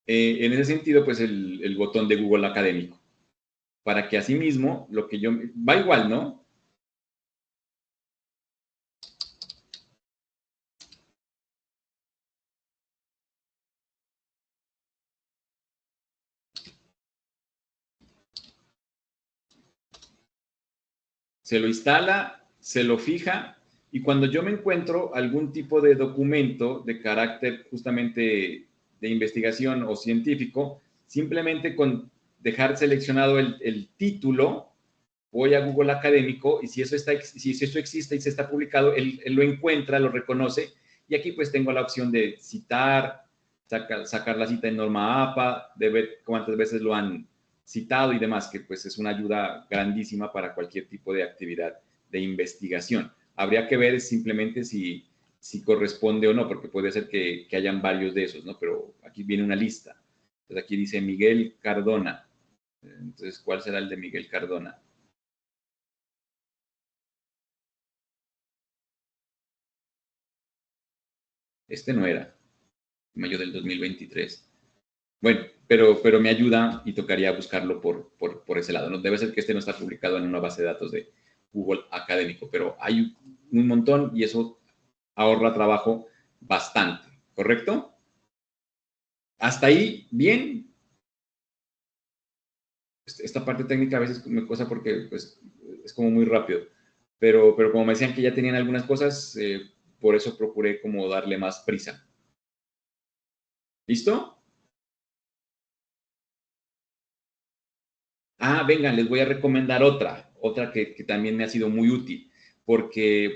en ese sentido, pues el botón de Google Académico. Para que asimismo, lo que yo... Va igual, ¿no? Se lo instala, se lo fija, y cuando yo me encuentro algún tipo de documento de carácter justamente de investigación o científico, simplemente con dejar seleccionado el título, voy a Google Académico y si eso existe y se está publicado, él lo encuentra, lo reconoce, y aquí pues tengo la opción de citar, sacar la cita en norma APA, de ver cuántas veces lo han citado y demás, que pues es una ayuda grandísima para cualquier tipo de actividad de investigación. Habría que ver simplemente si corresponde o no, porque puede ser que hayan varios de esos, ¿no? Pero aquí viene una lista. Entonces aquí dice Miguel Cardona. Entonces, ¿cuál será el de Miguel Cardona? Este no era, mayo del 2023. Bueno, pero me ayuda y tocaría buscarlo por ese lado. ¿No? Debe ser que este no está publicado en una base de datos de Google Académico, pero hay un montón y eso ahorra trabajo bastante, ¿correcto? Hasta ahí, bien. Esta parte técnica a veces me cosa porque pues, es como muy rápido, pero como me decían que ya tenían algunas cosas, por eso procuré como darle más prisa. ¿Listo? Ah, vengan, les voy a recomendar otra que también me ha sido muy útil, porque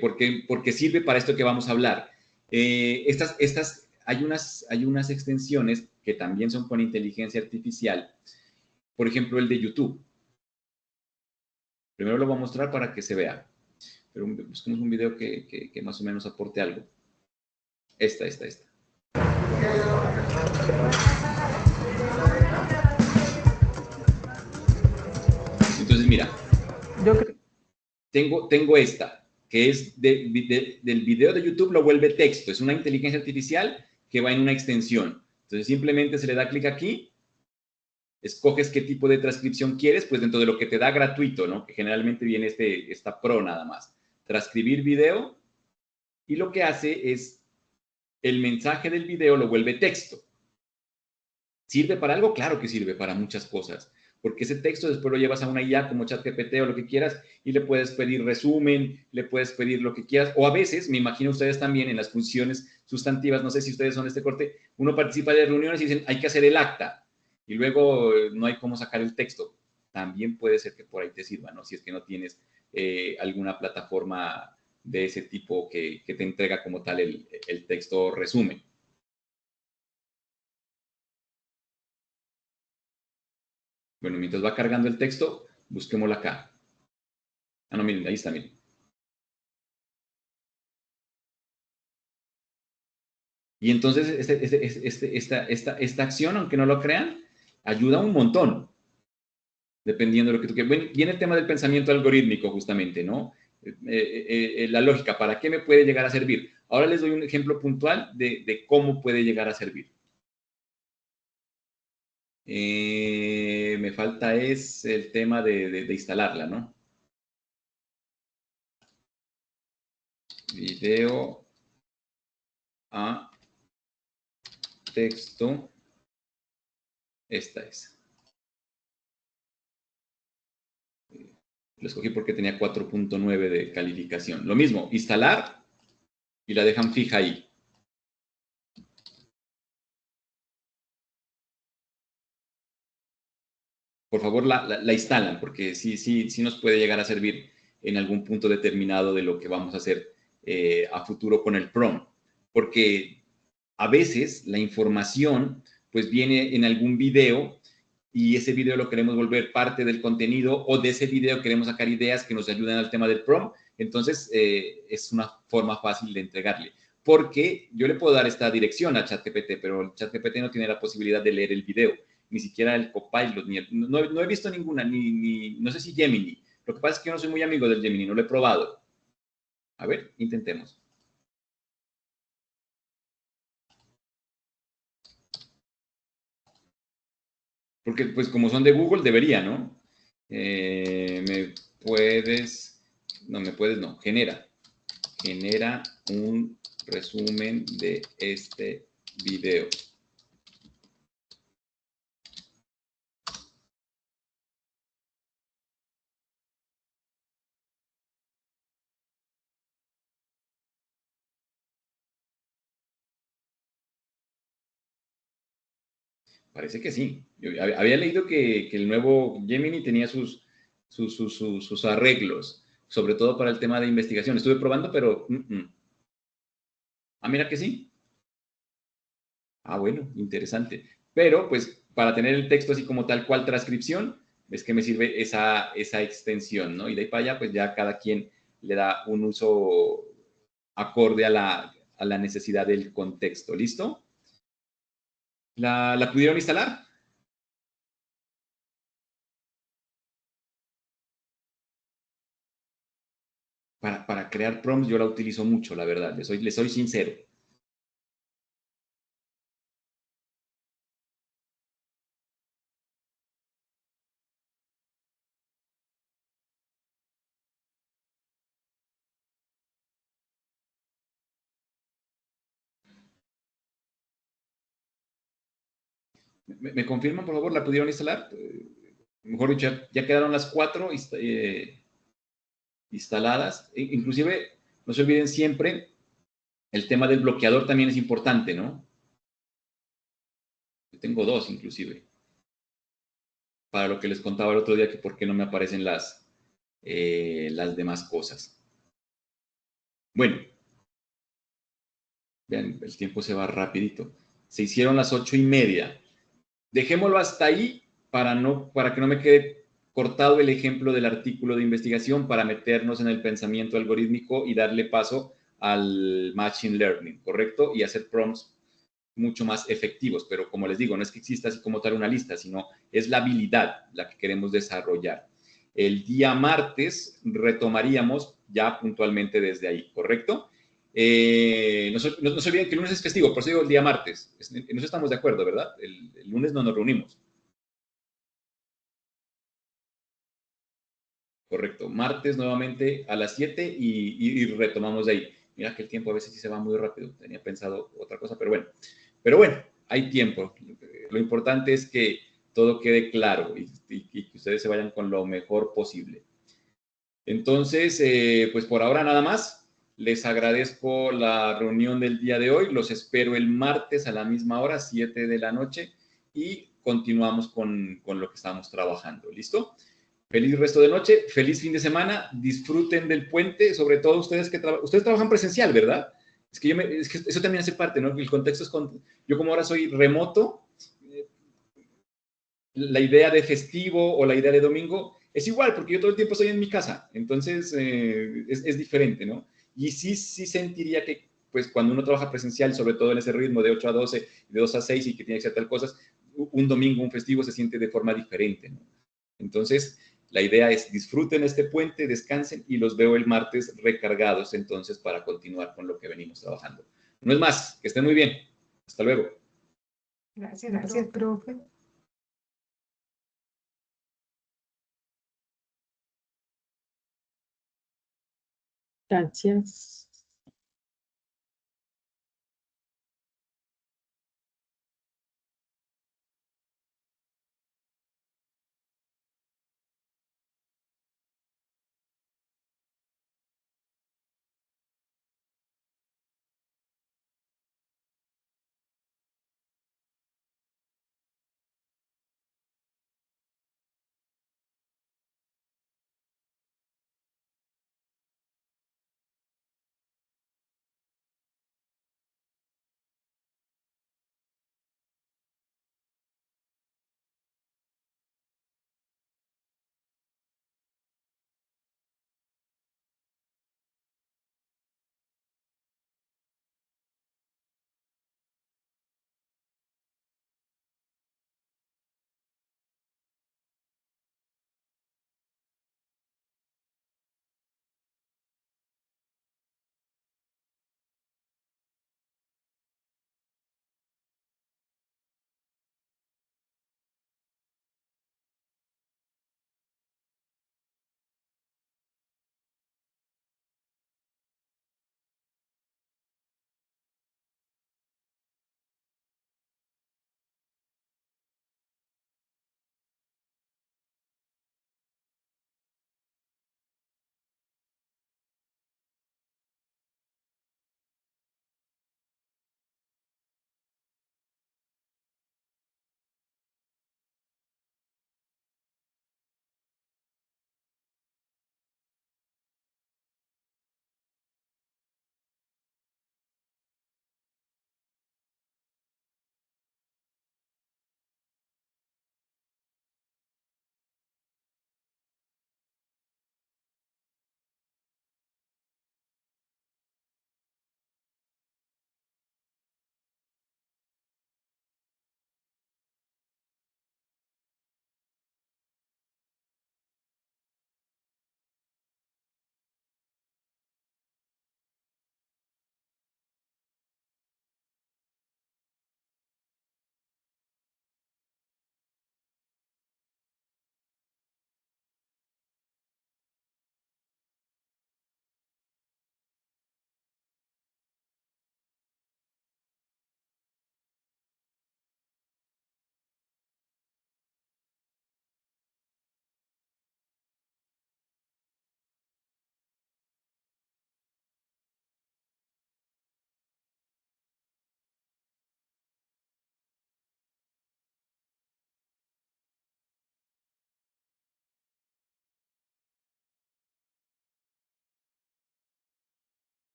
sirve para esto que vamos a hablar. Hay unas extensiones que también son con inteligencia artificial, por ejemplo, el de YouTube. Primero lo voy a mostrar para que se vea, pero busquemos un video que más o menos aporte algo. Esta. Entonces, mira, tengo esta, que es del video de YouTube, lo vuelve texto. Es una inteligencia artificial que va en una extensión. Entonces, simplemente se le da clic aquí, escoges qué tipo de transcripción quieres, pues dentro de lo que te da gratuito, ¿no? Que generalmente viene esta Pro nada más. Transcribir video, y lo que hace es el mensaje del video lo vuelve texto. ¿Sirve para algo? Claro que sirve para muchas cosas, porque ese texto después lo llevas a una IA como ChatGPT o lo que quieras y le puedes pedir resumen, le puedes pedir lo que quieras, o a veces, me imagino ustedes también en las funciones sustantivas, no sé si ustedes son de este corte, uno participa de reuniones y dicen, hay que hacer el acta, y luego no hay cómo sacar el texto. También puede ser que por ahí te sirva, ¿no? Si es que no tienes alguna plataforma de ese tipo que te entrega como tal el texto resumen. Bueno, mientras va cargando el texto, busquémoslo acá. Ah, no, miren, ahí está, miren. Y entonces esta acción, aunque no lo crean, ayuda un montón, dependiendo de lo que tú quieras. Bueno, viene el tema del pensamiento algorítmico, justamente, ¿no? La lógica, ¿para qué me puede llegar a servir? Ahora les doy un ejemplo puntual de cómo puede llegar a servir. Me falta es el tema de instalarla, ¿no? Video a texto. Esta es. Lo escogí porque tenía 4.9 de calificación. Lo mismo, instalar y la dejan fija ahí. Por favor, la instalan porque sí nos puede llegar a servir en algún punto determinado de lo que vamos a hacer a futuro con el PROM. Porque a veces la información pues viene en algún video y ese video lo queremos volver parte del contenido o de ese video queremos sacar ideas que nos ayuden al tema del PROM. Entonces, es una forma fácil de entregarle. Porque yo le puedo dar esta dirección a ChatGPT, pero el ChatGPT no tiene la posibilidad de leer el video, ni siquiera el Copilot, no he visto ninguna, no sé si Gemini. Lo que pasa es que yo no soy muy amigo del Gemini, no lo he probado. A ver, intentemos. Porque, pues, como son de Google, debería, ¿no? Genera un resumen de este video. Parece que sí. Yo había leído que el nuevo Gemini tenía sus arreglos, sobre todo para el tema de investigación. Estuve probando, pero... Ah, mira que sí. Ah, bueno, interesante. Pero, pues, para tener el texto así como tal cual transcripción, es que me sirve esa extensión, ¿no? Y de ahí para allá, pues ya cada quien le da un uso acorde a la necesidad del contexto. ¿Listo? ¿La pudieron instalar? Para crear prompts yo la utilizo mucho, la verdad. Les soy sincero. ¿Me confirman, por favor? ¿La pudieron instalar? Mejor dicho, ya quedaron las 4 instaladas. Inclusive, no se olviden siempre, el tema del bloqueador también es importante, ¿no? Yo tengo 2, inclusive. Para lo que les contaba el otro día, que por qué no me aparecen las demás cosas. Bueno. Vean, el tiempo se va rapidito. Se hicieron las 8:30. Dejémoslo hasta ahí para que no me quede cortado el ejemplo del artículo de investigación para meternos en el pensamiento algorítmico y darle paso al Machine Learning, ¿correcto? Y hacer prompts mucho más efectivos. Pero como les digo, no es que exista así como tal una lista, sino es la habilidad la que queremos desarrollar. El día martes retomaríamos ya puntualmente desde ahí, ¿correcto? No se olviden que el lunes es festivo, por eso digo el día martes. En eso estamos de acuerdo, ¿verdad? El lunes no nos reunimos. Correcto. Martes nuevamente a las 7 y retomamos de ahí. Mira que el tiempo a veces sí se va muy rápido. Tenía pensado otra cosa, pero bueno. Pero bueno, hay tiempo. Lo importante es que todo quede claro y que ustedes se vayan con lo mejor posible. Entonces, pues por ahora nada más. Les agradezco la reunión del día de hoy. Los espero el martes a la misma hora, 7 de la noche, y continuamos con lo que estamos trabajando. ¿Listo? Feliz resto de noche, feliz fin de semana, disfruten del puente, sobre todo ustedes que ustedes trabajan presencial, ¿verdad? Es que eso también hace parte, ¿no? El contexto es yo como ahora soy remoto, la idea de festivo o la idea de domingo es igual, porque yo todo el tiempo estoy en mi casa, entonces es diferente, ¿no? Y sí sentiría que, pues, cuando uno trabaja presencial, sobre todo en ese ritmo de 8 a 12, de 2 a 6 y que tiene que hacer tal cosas, un domingo, un festivo se siente de forma diferente, ¿no? Entonces, la idea es disfruten este puente, descansen y los veo el martes recargados entonces para continuar con lo que venimos trabajando. No es más, que estén muy bien. Hasta luego. Gracias, profe. Gracias.